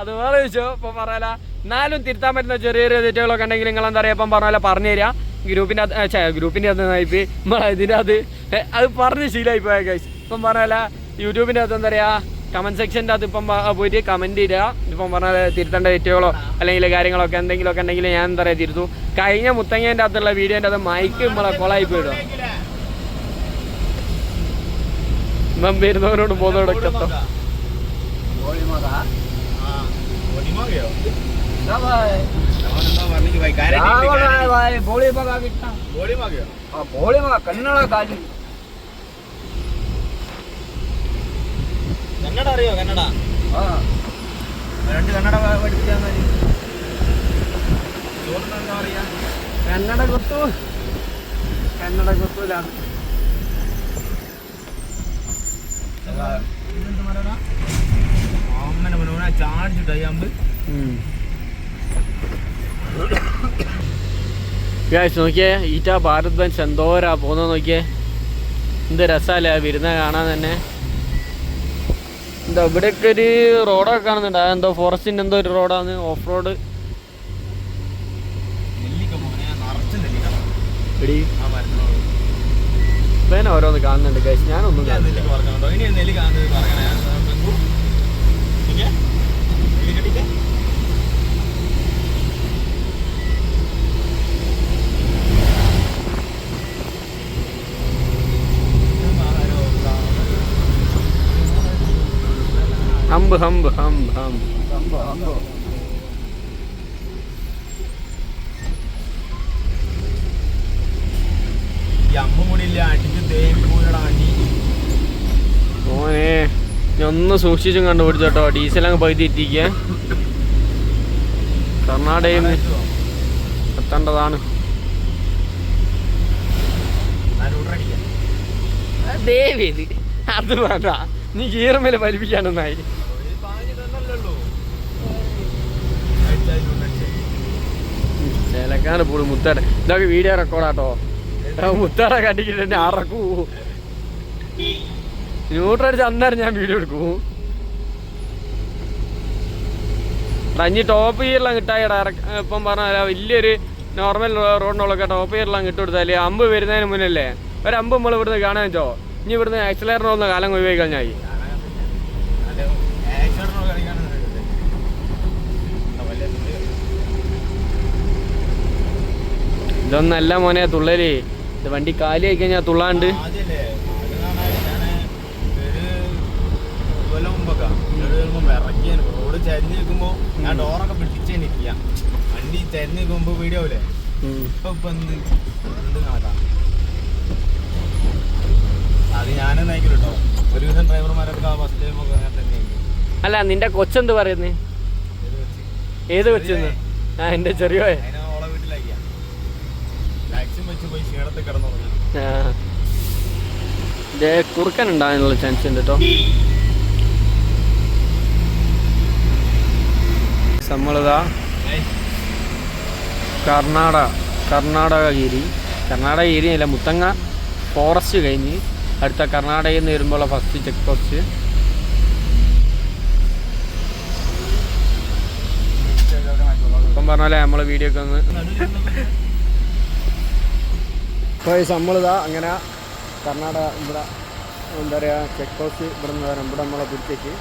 അത് വേറെ ചോദിച്ചോ. ഇപ്പം പറയാല എന്നാലും തിരുത്താൻ പറ്റുന്ന ചെറിയ ചെറിയ തെറ്റുകളൊക്കെ ഉണ്ടെങ്കിൽ നിങ്ങൾ എന്താ പറയുക ഇപ്പം പറഞ്ഞാൽ പറഞ്ഞു തരിക. ഗ്രൂപ്പിൻ്റെ അത് നയിപ്പ് ഇതിൻ്റെ അത് പറഞ്ഞ് ശീലമായി പോയ ഗൈസ്. ഇപ്പം പറഞ്ഞാൽ യൂട്യൂബിൻ്റെ അകത്ത് എന്താ പറയുക കമൻറ്റ് സെക്ഷൻ്റെ അകത്ത് ഇപ്പം പോയിട്ട് കമൻറ്റ് ചെയ്യുക. ഇപ്പം പറഞ്ഞാൽ തിരുത്തേണ്ട തെറ്റുകളോ അല്ലെങ്കിൽ കാര്യങ്ങളൊക്കെ എന്തെങ്കിലുമൊക്കെ ഉണ്ടെങ്കിൽ ഞാൻ എന്താ പറയുക തിരുത്തു. കഴിഞ്ഞ മുത്തങ്ങേൻ്റെ അകത്തുള്ള വീഡിയോൻ്റെ അത് മൈക്ക് നമ്മളെ കൊളായി പോയിടുക. ഇപ്പം വരുന്നവരോട് പോകുന്നവരൊക്കെ എത്തോ കന്നഡ അറിയോ? കന്നഡ 2 കന്നഡ പഠിപ്പിച്ചാൽ മതി. ചോറിനെന്താ പറയാ? കന്നഡ കൊത്തൂല. അമ്മനെ മനോനെ ചാടിച്ചിട്ടാകുമ്പ് നോക്കിയേ ഈറ്റ ഭാരത് ബെഞ്ച് എന്തോരാ പോകുന്നത് നോക്കിയേ. എന്ത് രസമല്ലേ വരുന്ന കാണാൻ തന്നെ. എന്താ ഇവിടെയൊക്കെ ഒരു റോഡൊക്കെ കാണുന്നുണ്ട്. അതെന്തോ ഫോറസ്റ്റിൻ്റെ എന്തോ ഒരു റോഡാണ്, ഓഫ് റോഡ്. ഇവനെ ഓരോന്ന് കാണുന്നുണ്ട് ഗൈസ്, ഞാനൊന്നും കാണുന്നില്ല. ഹംബ് ഹംബ് ഹംബ് ഹംബ് ഓനെ ഒന്ന് സൂക്ഷിച്ചും കണ്ടുപിടിച്ചോട്ടോ. ഡീസൽ അങ്ങ് പകുതി എത്തിക്കുക. കർണാടകയിൽ നിന്ന് എത്തേണ്ടതാണ്. ദേവേത് അത് വേണ്ട, നീ ഗീറമേല വലിപ്പിക്കാനൊന്നായി. ചിലക്കാണ് പോളി മുത്തേടെ. ഇതൊക്കെ വീഡിയോ റെക്കോർഡാട്ടോ. മുത്തേടെ കണ്ടിട്ട് എന്നെ അറക്കൂ. ന്യൂട്രടിച്ച് അന്നേരം ഞാൻ വീഡിയോ എടുക്കൂ. ഇനി ടോപ്പ് ഗിയറിലാണ് കിട്ടായിടാ. ഇപ്പം പറഞ്ഞാൽ വലിയൊരു നോർമൽ റോഡിനുള്ളൊക്കെ ടോപ്പ് ഗിയറിലാണ് കിട്ടുകൊടുത്താൽ അമ്പ് വരുന്നതിന് മുന്നല്ലേ ഒരമ്പ് നമ്മൾ ഇവിടുന്ന് കാണാൻ വെച്ചോ. ഇനി ഇവിടുന്ന് ആക്സിലറേറ്റർ കാലം ഒഴിവായി കഴിഞ്ഞാൽ ഇതൊന്നല്ല മോനെ തുള്ളല്. ഇത് വണ്ടി കാലി ആയി കഴിഞ്ഞാൽ തുള്ളാണ്ട്. റോഡ് ചരിഞ്ഞ് നിൽക്കുമ്പോ ഞാൻ ഡോറൊക്കെ പിടിച്ചേ നിൽക്കുക. വണ്ടി ചരിഞ്ഞ് നിൽക്കുമ്പോ വീഡിയോ അല്ലേ ഇപ്പൊ എന്ത് കാണാം. അത് ഞാനും നയിക്കില്ല കേട്ടോ. ഒരു ദിവസം ഡ്രൈവർമാരൊക്കെ ഫസ്റ്റ് ടൈം ഒക്കെ അങ്ങനെ തന്നെയായിരിക്കും. അല്ല നിന്റെ കൊച്ചെന്ത് പറയുന്നേ? ഏത് കൊച്ചെന്ന്? ആ എന്റെ ചെറിയ ഓളെ വീട്ടിലാക്കിയ വാക്സിൻ വെച്ച് പോയി ക്ഷീണത്തിൽ കിടന്നുറങ്ങി. കുറുക്കൻ ഉണ്ടാകാനുള്ള ചാൻസ് ഉണ്ട് കേട്ടോ. നമ്മളിതാ കർണാടകഗിരി അല്ല മുത്തങ്ങ ഫോറസ്റ്റ് കഴിഞ്ഞ് അടുത്ത കർണാടകയിൽ നിന്ന് വരുമ്പോൾ ഫസ്റ്റ് ചെക്ക് പോസ്റ്റ്. ഇപ്പം പറഞ്ഞാലേ നമ്മളെ വീഡിയോ ഒക്കെ ഒന്ന് നമ്മളിതാ അങ്ങനെ കർണാടക ഇവിടെ എന്താ പറയുക ചെക്ക് പോസ്റ്റ് ഇവിടെ നിന്ന് വരാം. ഇവിടെ നമ്മളെ പിടിച്ചേക്ക്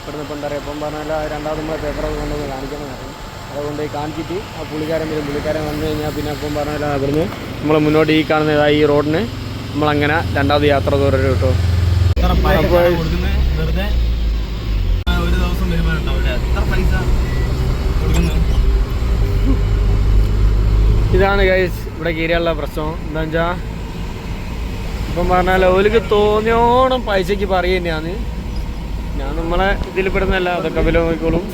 ഇവിടുന്ന് ഇപ്പം എന്താ പറയുക ഇപ്പം പറഞ്ഞാൽ രണ്ടാമത് നമ്മളെ പേപ്പറൊക്കെ കൊണ്ടുവന്ന് കാണിക്കണമെന്നായിരുന്നു. അതുകൊണ്ട് കാണിച്ചിട്ട് ആ പുള്ളിക്കാരൻ വന്നു കഴിഞ്ഞാൽ പിന്നെ ഇപ്പം പറഞ്ഞാൽ അവിടുന്ന് നമ്മൾ മുന്നോട്ട് ഈ കാണുന്ന ഈ റോഡിന് നമ്മളങ്ങനെ രണ്ടാമത് യാത്ര തുടരും കേട്ടോ. ഒരു ദിവസം ഇതാണ് ഗൈസ് ഇവിടെ കയറിയുള്ള പ്രശ്നം. എന്താ വെച്ചാൽ ഇപ്പം പറഞ്ഞാൽ ഓർക്ക് തോന്നിയോണം പൈസക്ക് പറയുന്നതാണ്. ഞാൻ നമ്മളെ ഇതിൽ പെടുന്നല്ല, അതൊക്കെ വില നോക്കിക്കോളും.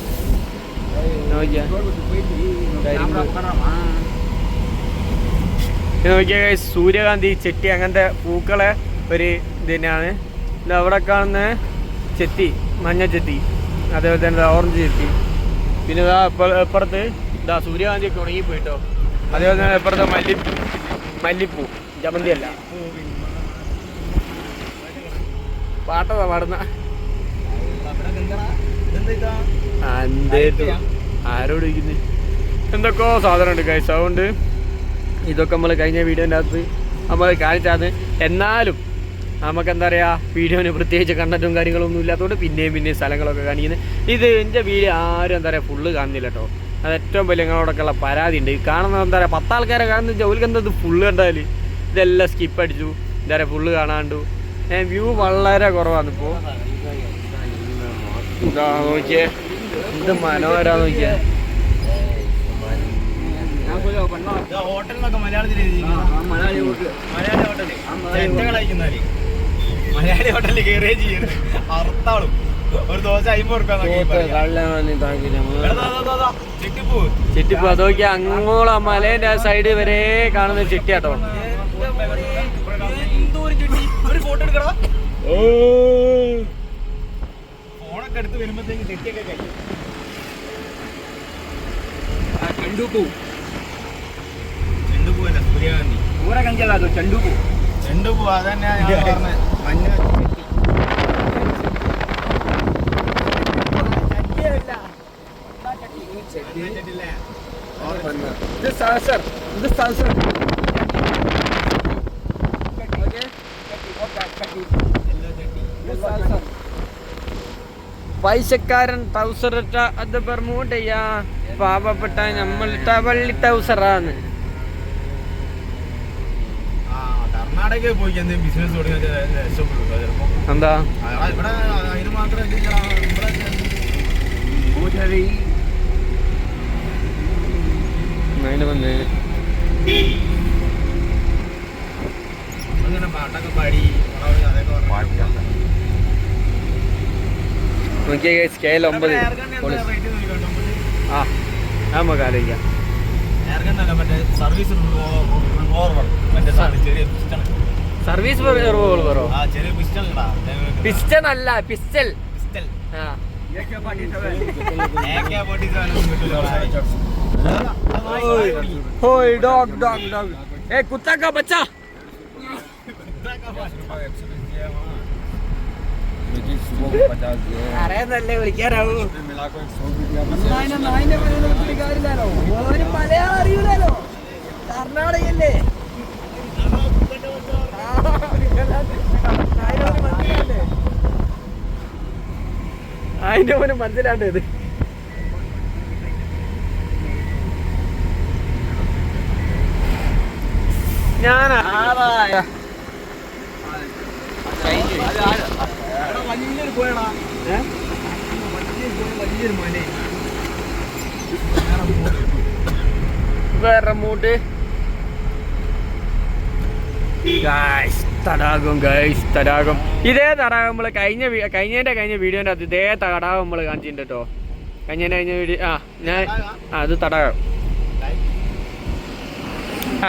നോക്കിയാൽ ഗൈസ് സൂര്യകാന്തി ചെത്തി അങ്ങനത്തെ പൂക്കളെ ഒരു ഇത് തന്നെയാണ്. ഇത് അവിടെ കാണുന്ന ചെത്തി മഞ്ഞ ചെത്തി, അതേപോലെ തന്നെ ഓറഞ്ച് ചെത്തി. പിന്നെ ഇതാ എപ്പുറത്ത് ഇതാ സൂര്യകാന്തിയൊക്കെ ഉണങ്ങിപ്പോയിട്ടോ. അതേപോലെ തന്നെ എപ്പുറത്തെ മല്ലിപ്പൂ ജമന്തി അല്ല പാട്ടതാ പാടുന്ന ആരോട് ഇരിക്കുന്നത് എന്തൊക്കെയോ സാധനം ഉണ്ട് ഗൈസ്. അതുകൊണ്ട് ഇതൊക്കെ നമ്മൾ കഴിഞ്ഞ വീഡിയോൻ്റെ അകത്ത് നമ്മൾ കാണിച്ചാണ്. എന്നാലും നമുക്കെന്താ പറയുക വീഡിയോന് പ്രത്യേകിച്ച് കണ്ടന്റും കാര്യങ്ങളൊന്നും ഇല്ലാത്തതുകൊണ്ട് പിന്നെയും സ്ഥലങ്ങളൊക്കെ കാണിക്കുന്നത്. ഇത് എൻ്റെ വീഡിയോ ആരും എന്താ പറയുക ഫുള്ള് കാണുന്നില്ല കേട്ടോ. അത് ഏറ്റവും വലിയ ഞങ്ങളോടൊക്കെയുള്ള പരാതി ഉണ്ട്. കാണുന്നത് എന്താ പറയുക 10 ആൾക്കാരെ കാണുന്ന ജോലിക്ക് എന്താ ഇത് ഫുള്ള് കണ്ടാൽ ഇതെല്ലാം സ്കിപ്പ് അടിച്ചു എന്താ പറയുക ഫുള്ള് കാണാണ്ടു. വ്യൂ വളരെ കുറവാണ് ഇപ്പോൾ. ഇതാ നോക്കിയേ എന്ത് മനോഹരാ നോക്കിയേ. ഹോട്ടലിനൊക്കെ മലയാളി ഹോട്ടലിൽ കയറുകയും ചെയ്യുന്നത് അറുത്താളും ഒരു ദോശ 50 ചിട്ടിപ്പൂ അത് നോക്കിയാ അങ്ങോളം മലേന്റെ ആ സൈഡ് വരെ കാണുന്ന ചിട്ടിയാട്ടോ. ഫോണൊക്കെ എടുത്ത് വരുമ്പോഴത്തേക്ക് ചെട്ടിയൊക്കെ കഴിയും. ചെണ്ടുപൂവല്ല സൂര്യകാന്തി സൂര്യകാന്തി അല്ല ചെണ്ടുപൂ. ചെണ്ടുപൂ അതന്നെ ഞാൻ പറഞ്ഞത്. മഞ്ഞ പൈസക്കാരൻ ട്രൗസറിട്ട അത് പ്രമോട്ട് ചെയ്യാ, പാവപ്പെട്ട നമ്മളിട്ട വള്ളി ട്രൗസറാന്ന്. കർണാടകയിൽ പോയി എന്തെങ്കിലും ബിസിനസ് തുടങ്ങിയ എന്താ ഇവിടെ അതിന് മാത്രം അതിന് വന്ന് അങ്ങനെ പാട്ടൊക്കെ പാടി അതൊക്കെ നോക്കിയ സ്കെയിൽ 9. ആ നമുക്ക് ആലോചിക്കാം. സർവീസ് സർവീസ് റിവോൾവറോ? പിസ്റ്റൺ അല്ല, പിസ്റ്റൽ. ഡോഗ് ഡോഗ് ഡോഗ് ഏ കുത്താ കാ ബच्चा അറിയാന്നല്ലേ വിളിക്കാനാവൂ. ഒരു മലയാളം അറിയൂലോ, കർണാടകയല്ലേ. അതിന്റെ മോന് മനസ്സിലാണ്ട് ഇത്. ഞാനാ വലിയൊരു പോയടാ, വലിയൊരു മല വേറെ മൂട്ട് തടാകം. തടാകം ഇതേ തടാകം നമ്മള് കഴിഞ്ഞ വീഡിയോന്റെ അത് ഇതേ തടാകം നമ്മള് കാണിച്ചിട്ടുണ്ട് കേട്ടോ. കഴിഞ്ഞ വീഡിയോ അത് തടാകം.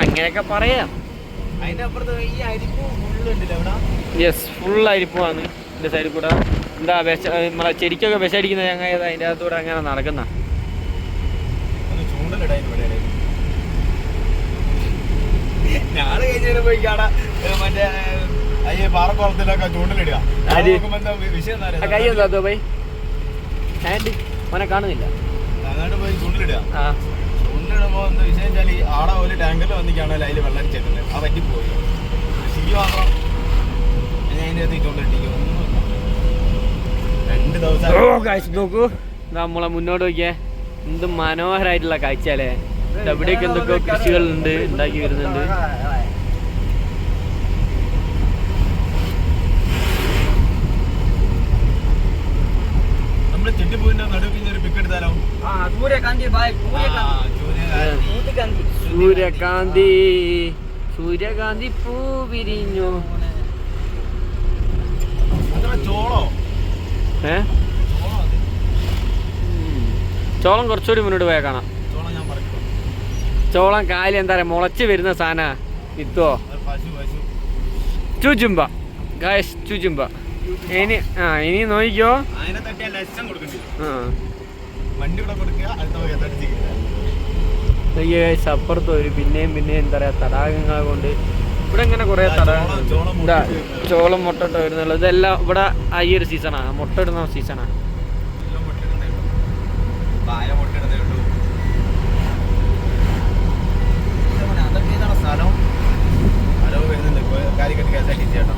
അങ്ങനെയൊക്കെ പറയാം. യെസ്, ഫുൾ അരിപ്പാണ് ഇതിന്റെ സൈഡിൽ കൂടെ. എന്താ നമ്മളെ ചെടിക്കൊക്കെ വിഷടിക്കുന്ന ചങ്ങായത് അതിൻ്റെ അകത്തൂടെ അങ്ങനെ നടക്കുന്ന. ഞാള് കഴിഞ്ഞ പോയി കാണാ മറ്റേ പാറക്കുളത്തിലൊക്കെ ചൂണ്ടലിടുക. കൈ എന്താ പോയി ഹാൻഡ് മോനെ കാണുന്നില്ല. അങ്ങോട്ട് പോയി ചൂണ്ടലിടുക. ചൂണ്ടലിടുമ്പോ എന്താ വിഷയം വെച്ചാൽ ആടെ ഒരു ടാങ്കറിൽ വന്നിക്കാണല്ലോ അതിൽ വെള്ളം ചെക്കുന്നത്. ആ പറ്റിപ്പോയി ശരി മാത്രം ഞാൻ അതിൻ്റെ അകത്ത് ചൂണ്ടലിട്ടിക്കും. 2 ദിവസം നോക്കൂ, നമ്മളെ മുന്നോട്ട് നോക്കിയേ, എന്ത് മനോഹരമായിട്ടുള്ള കാഴ്ച അല്ലേ. എവിടെയൊക്കെ എന്തൊക്കെയോ കൃഷികളുണ്ട്, ഉണ്ടാക്കി വരുന്നുണ്ട്. നമ്മള് ചെട്ടിപ്പൂവിന്റെ നടുവിൽ ഒരു പിക്ക് എടുത്താലോ? സൂര്യകാന്തി പൂ വിരിഞ്ഞു. ചോളോ? ചോളം കുറച്ചുകൂടി മുന്നോട്ട് പോയാൽ കാണാം. ചോളം കാലി എന്താ പറയാ മുളച്ച് വരുന്ന സാധന വിത്തോ. ചുചുമ്പ ഗായ്സ്, ചുചുമ്പ. ഇനി നോക്കിക്കോ. അപ്പുറത്ത് ഒരു പിന്നെയും എന്താ പറയാ തടാകങ്ങൾ കൊണ്ട് ഇവിടെ ഇങ്ങനെ കുറെ തടാകങ്ങൾ. ചോളം മുട്ട വരുന്നുള്ളൂ. ഇതെല്ലാം ഇവിടെ ഈ ഒരു സീസണാണ്, മുട്ട ഇടുന്ന സീസണാണ്. സ്ഥലം വരുന്നുണ്ട് കാലിക്കട്ട് KSRTC ചേട്ടാ.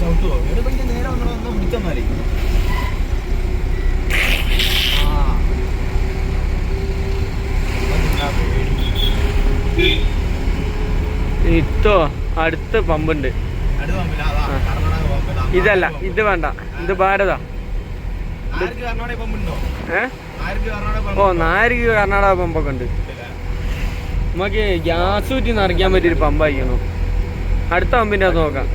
ചവിട്ടുവോ? ഇവിടെ പറ്റി നേരെ ഒന്ന് വിളിച്ചെന്നാലേ. ഇത്തോ അടുത്ത പമ്പുണ്ട്. ഇതല്ല, ഇത് വേണ്ട, ഇത് ഭാരതാ. ഓ, നാരിക്ക് കർണാടക പമ്പൊക്കെ ഉണ്ട്. നമുക്ക് ഗ്യാസ് ഊറ്റി നിറയ്ക്കാൻ പറ്റിയൊരു പമ്പായിരിക്കണം. അടുത്ത പമ്പിൻ്റെ അത് നോക്കാം.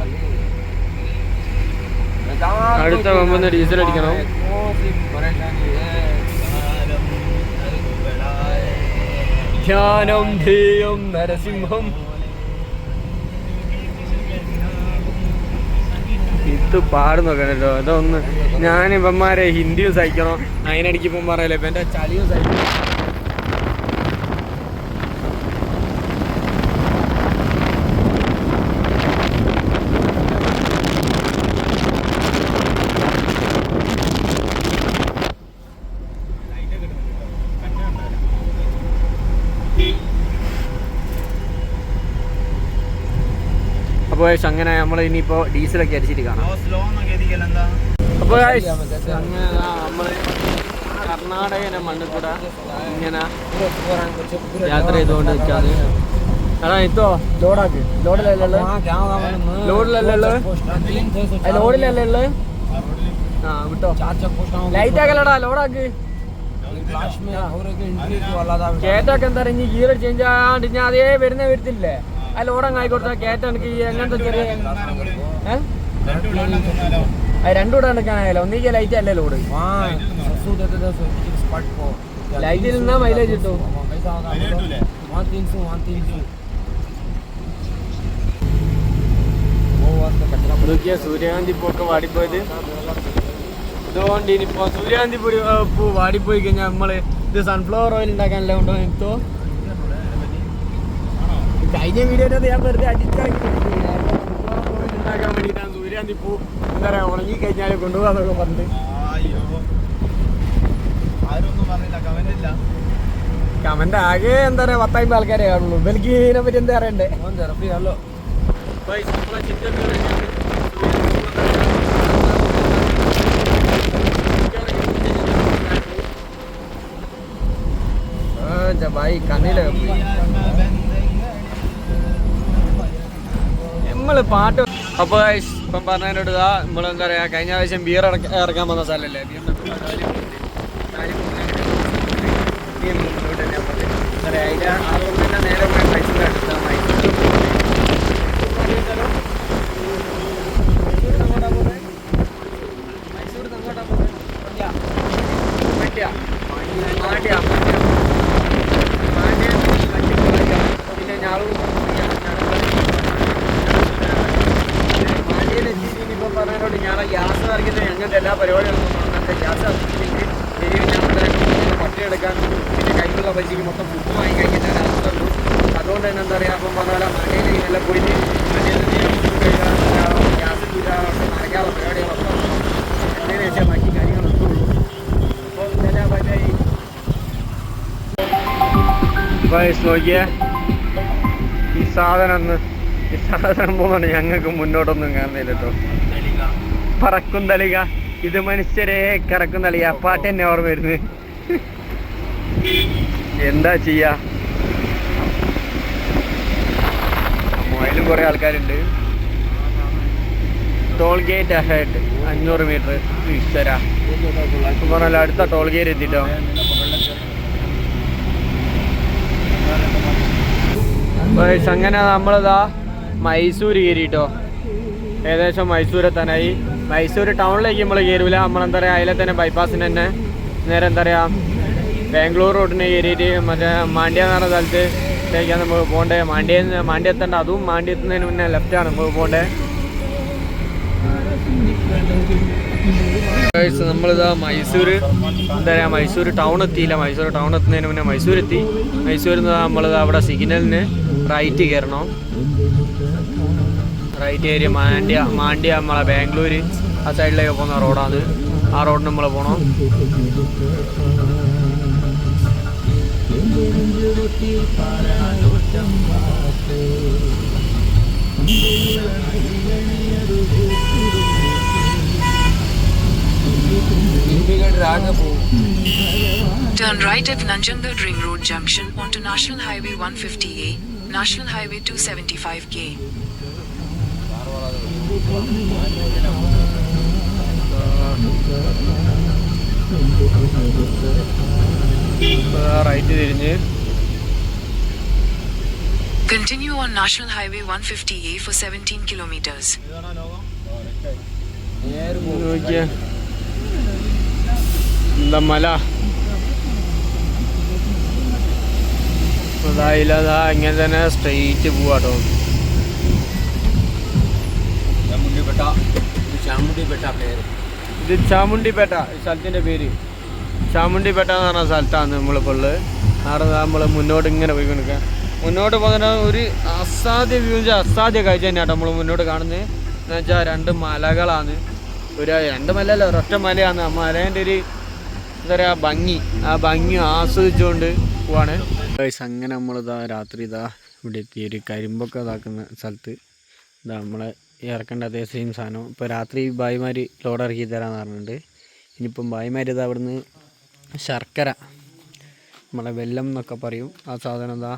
അടുത്ത പമ്പിന്ന് ഡീസൽ അടിക്കണം. ധ്യാനം ധേയം നരസിംഹം. ഇത് പാടുന്നൊക്കെ കേട്ടോ. അതൊന്ന് ഞാനിപ്പന്മാരെ ഹിന്ദിയും സഹിക്കണം, അതിനിടയ്ക്ക് ഇപ്പം പറയല്ലേ ഇപ്പം എൻ്റെ ചളിയും സഹിക്കണം. അപ്പോൾ അങ്ങനെ നമ്മൾ ഇനിയിപ്പോൾ ഡീസലൊക്കെ അടിച്ചിട്ട് കാണാം. അപ്പോൾ അങ്ങനെ നമ്മൾ കർണാടകയുടെ മണ്ണിൽ കൂടെ ഇങ്ങനെ യാത്ര ചെയ്തുകൊണ്ട് നിൽക്കാതെ എടാ ഇത്തോ ലോഡാക്ക് ലോഡിലല്ലേ ലോഡിലല്ലേ ആ വിട്ടോ ലൈറ്റ് ആക്കലടാ ലോഡാക്ക് കേറ്റൊക്കെ എന്താ പറയുക ഗിയർ ചേഞ്ച് ആകാണ്ട് ഞാൻ അതേ വരത്തില്ലേ ആ ലോഡങ്ങ് ആയിക്കോട്ടെ കേറ്റ എനിക്ക് എങ്ങനത്തെ ചെറിയ രണ്ടുകൂടെ എടുക്കാനായാലോ ഒന്നിക്ക് ലൈറ്റ് അല്ലേ ലോഡ് ലൈറ്റിൽ നിന്നാ മൈലേജ് കിട്ടും സൂര്യകാന്തി പൂക്കെ വാടിപ്പോയത് ഇതുകൊണ്ട് ഇനിയിപ്പോ സൂര്യകാന്തി പൂ വാടിപ്പോയി കഴിഞ്ഞാൽ നമ്മള് ഇത് സൺഫ്ലവർ ഓയിൽ ഉണ്ടാക്കാനല്ലേ ഉണ്ടോ എനിക്കോ കഴിഞ്ഞ വീഡിയോയിലത് ഞാൻ വെറുതെ അടിച്ചാക്കി ഉണ്ടാക്കാൻ വേണ്ടിയിട്ടാണ് സൂര്യകാന്തി പൂ എന്താ പറയാ ഉണങ്ങി കഴിഞ്ഞാൽ കൊണ്ടുപോകാന്നൊക്കെ പറഞ്ഞിട്ട് കമന്റ് ആകെ എന്താ പറയാ 10 ആൾക്കാരെ കാണുള്ളൂ എനിക്ക് ഇതിനെ പറ്റി എന്താ അറിയണ്ടേ ഭായി കണ്ണില് നമ്മള് പാട്ട് അപ്പൊ ഇപ്പം പറഞ്ഞതിനോട് നമ്മളെന്താ പറയാ കഴിഞ്ഞ പ്രാവശ്യം ബിയർ ഇറക്കാൻ വന്ന സ്ഥലല്ലേ അതിന്റെ തന്നെ നേരെ മൈസൂർ അടുത്ത പിന്നെ ഞാളും ഇപ്പൊ പറഞ്ഞതിനോട് ഞാൻ ഗ്യാസ് നിറയ്ക്കുന്ന ഞങ്ങൾക്ക് എല്ലാ പരിപാടികളും ഗ്യാസ് ഇറക്കിയില്ലെങ്കിൽ പട്ടിയെടുക്കാൻ പിന്നെ കയ്യിലുള്ള പൈസക്ക് മൊത്തം ഫുഡ് വാങ്ങി കഴിക്കാൻ അവസ്ഥയുള്ളൂ അതുകൊണ്ട് തന്നെ എന്താ പറയുക അപ്പം പറഞ്ഞാൽ മഴയിൽ എല്ലാം പോയിട്ട് ഗ്യാസ് നിറയ്ക്കാനുള്ള പരിപാടികളൊക്കെ എന്നതിന് ശേഷം ബാക്കി കാര്യങ്ങളൊക്കെ ഉള്ളൂ അപ്പോൾ ഇതെല്ലാം പറ്റായി നോക്കിയേ ഈ സാധനം പോകുന്നുണ്ട് ഞങ്ങൾക്ക് മുന്നോട്ടൊന്നും കാണുന്നില്ല കേട്ടോ പറക്കും തളിക ഇത് മനുഷ്യരെ കറക്കും തളിക പാട്ട് തന്നെ ഓർമ്മ വരുന്നത് എന്താ ചെയ്യാ മൊബൈലും കുറെ ആൾക്കാരുണ്ട് ടോൾ ഗേറ്റ് അഹെഡ് 500 മീറ്റർ ഇഷ്ടര പറഞ്ഞാൽ അടുത്ത ടോൾ ഗേറ്റ് എത്തിട്ടോ അങ്ങനെ നമ്മളിതാ മൈസൂർ കയറിട്ടോ ഏകദേശം മൈസൂർ എത്താനായി മൈസൂർ ടൗണിലേക്ക് നമ്മൾ കയറില്ല നമ്മളെന്താ പറയുക അതിലെ തന്നെ ബൈപ്പാസിന് തന്നെ നേരെ എന്താ പറയുക ബാംഗ്ലൂർ റോഡിന് കയറിയിട്ട് മറ്റേ മാണ്ഡ്യ എന്ന് പറഞ്ഞ സ്ഥലത്തേക്കാണ് നമുക്ക് പോകേണ്ടത് മാണ്ഡ്യ എത്തേണ്ട അതും മാണ്ഡ്യ എത്തുന്നതിന് മുന്നേ ലെഫ്റ്റാണ് നമുക്ക് പോകേണ്ടത് നമ്മളിതാ മൈസൂർ എന്താ പറയുക മൈസൂർ ടൗൺ എത്തിയില്ല മൈസൂർ ടൗൺ എത്തുന്നതിന് മുന്നേ മൈസൂർ എത്തി മൈസൂരിൽ നിന്ന് നമ്മളിതാ അവിടെ സിഗ്നലിന് റൈറ്റ് കയറണം റൈറ്റ് കയറി മാണ്ഡ്യ നമ്മളെ ബാംഗ്ലൂർ ആ സൈഡിലേക്ക് പോകുന്ന റോഡാണ് ആ റോഡിന് നമ്മൾ പോകണം Turn right at Nanjangud Ring Road Junction onto National Highway 150A, National Highway 275K. Right തിരിഞ്ഞ് Continue on National Highway 150A for 17 kilometers. എന്താ മല അതായില്ലതാ ഇങ്ങനെ തന്നെ സ്ട്രെയിറ്റ് പോവാട്ടോ ഇത് ചാമുണ്ടിപ്പേട്ട ഈ സ്ഥലത്തിൻ്റെ പേര് ചാമുണ്ടിപ്പേട്ട എന്ന് പറഞ്ഞ സ്ഥലത്താണ് നമ്മളിപ്പോൾ ഉള്ളത് അവിടെ നമ്മൾ മുന്നോട്ട് ഇങ്ങനെ പോയിക്കൊണ്ടിരിക്കുക മുന്നോട്ട് പോകുന്ന ഒരു അസാധ്യ വ്യൂ അസാധ്യ കാഴ്ച തന്നെയാട്ടോ നമ്മൾ മുന്നോട്ട് കാണുന്നത് എന്ന് വെച്ചാൽ 2 മലകളാണ് ഒരു 2 മലയല്ല ഒരൊറ്റ മലയാണ് ആ മലേൻ്റെ ഒരു എന്താ പറയുക ഭംഗി ആ ഭംഗി ആസ്വദിച്ചുകൊണ്ട് പോവാണ് അങ്ങനെ നമ്മളിതാ രാത്രി ഇവിടെ എത്തി ഒരു കരിമ്പൊക്കെ ഇതാക്കുന്ന സ്ഥലത്ത് ഇതാ നമ്മളെ ഇറക്കേണ്ട അതേ സെയിം സാധനം. ഇപ്പോൾ രാത്രി ഭായിമാർ ലോഡ് ഇറക്കി തരാമെന്ന് പറഞ്ഞിട്ടുണ്ട്. ഇനിയിപ്പം ഭായിമാർ ഇത് അവിടുന്ന് ശർക്കര, നമ്മളെ വെല്ലം എന്നൊക്കെ പറയും, ആ സാധനം എന്താ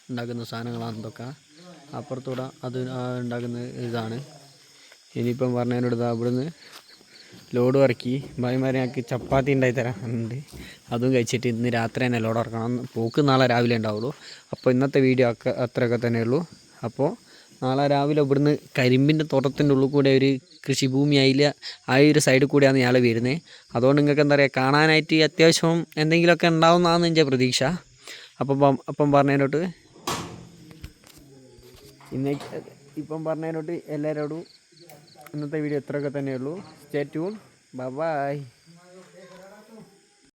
ഉണ്ടാക്കുന്ന സാധനങ്ങളാണ് എന്തൊക്കെ അപ്പുറത്തൂടെ അത് ഉണ്ടാക്കുന്ന ഇതാണ്. ഇനിയിപ്പം പറഞ്ഞതിനോട് ഇതാ അവിടുന്ന് ലോഡ് ഇറക്കി ഭായിമാരെ ഞങ്ങൾക്ക് ചപ്പാത്തി ഉണ്ടായി തരാറുണ്ട്. അതും കഴിച്ചിട്ട് ഇന്ന് രാത്രി തന്നെ ലോഡ് ഇറക്കണം. പോക്ക് നാളെ രാവിലെ ഉണ്ടാവുള്ളൂ. അപ്പോൾ ഇന്നത്തെ വീഡിയോ അത്രയൊക്കെ തന്നെയുള്ളൂ. അപ്പോൾ നാളെ രാവിലെ ഇവിടുന്ന് കരിമ്പിൻ്റെ തോട്ടത്തിൻ്റെ ഉള്ളിൽ കൂടെ ഒരു കൃഷിഭൂമി അതിൽ ആ ഒരു സൈഡിൽ കൂടെയാണ് ഇയാൾ വരുന്നത്. അതുകൊണ്ട് നിങ്ങൾക്ക് എന്താ പറയുക, കാണാനായിട്ട് അത്യാവശ്യം എന്തെങ്കിലുമൊക്കെ ഉണ്ടാവുന്നതാണ് എൻ്റെ പ്രതീക്ഷ. അപ്പം പറഞ്ഞതിനോട്ട് പറഞ്ഞതിനോട്ട് എല്ലാവരോടും ഇന്നത്തെ വീഡിയോ ഇത്രയൊക്കെ തന്നെയുള്ളൂ. Stay tune. ബൈ.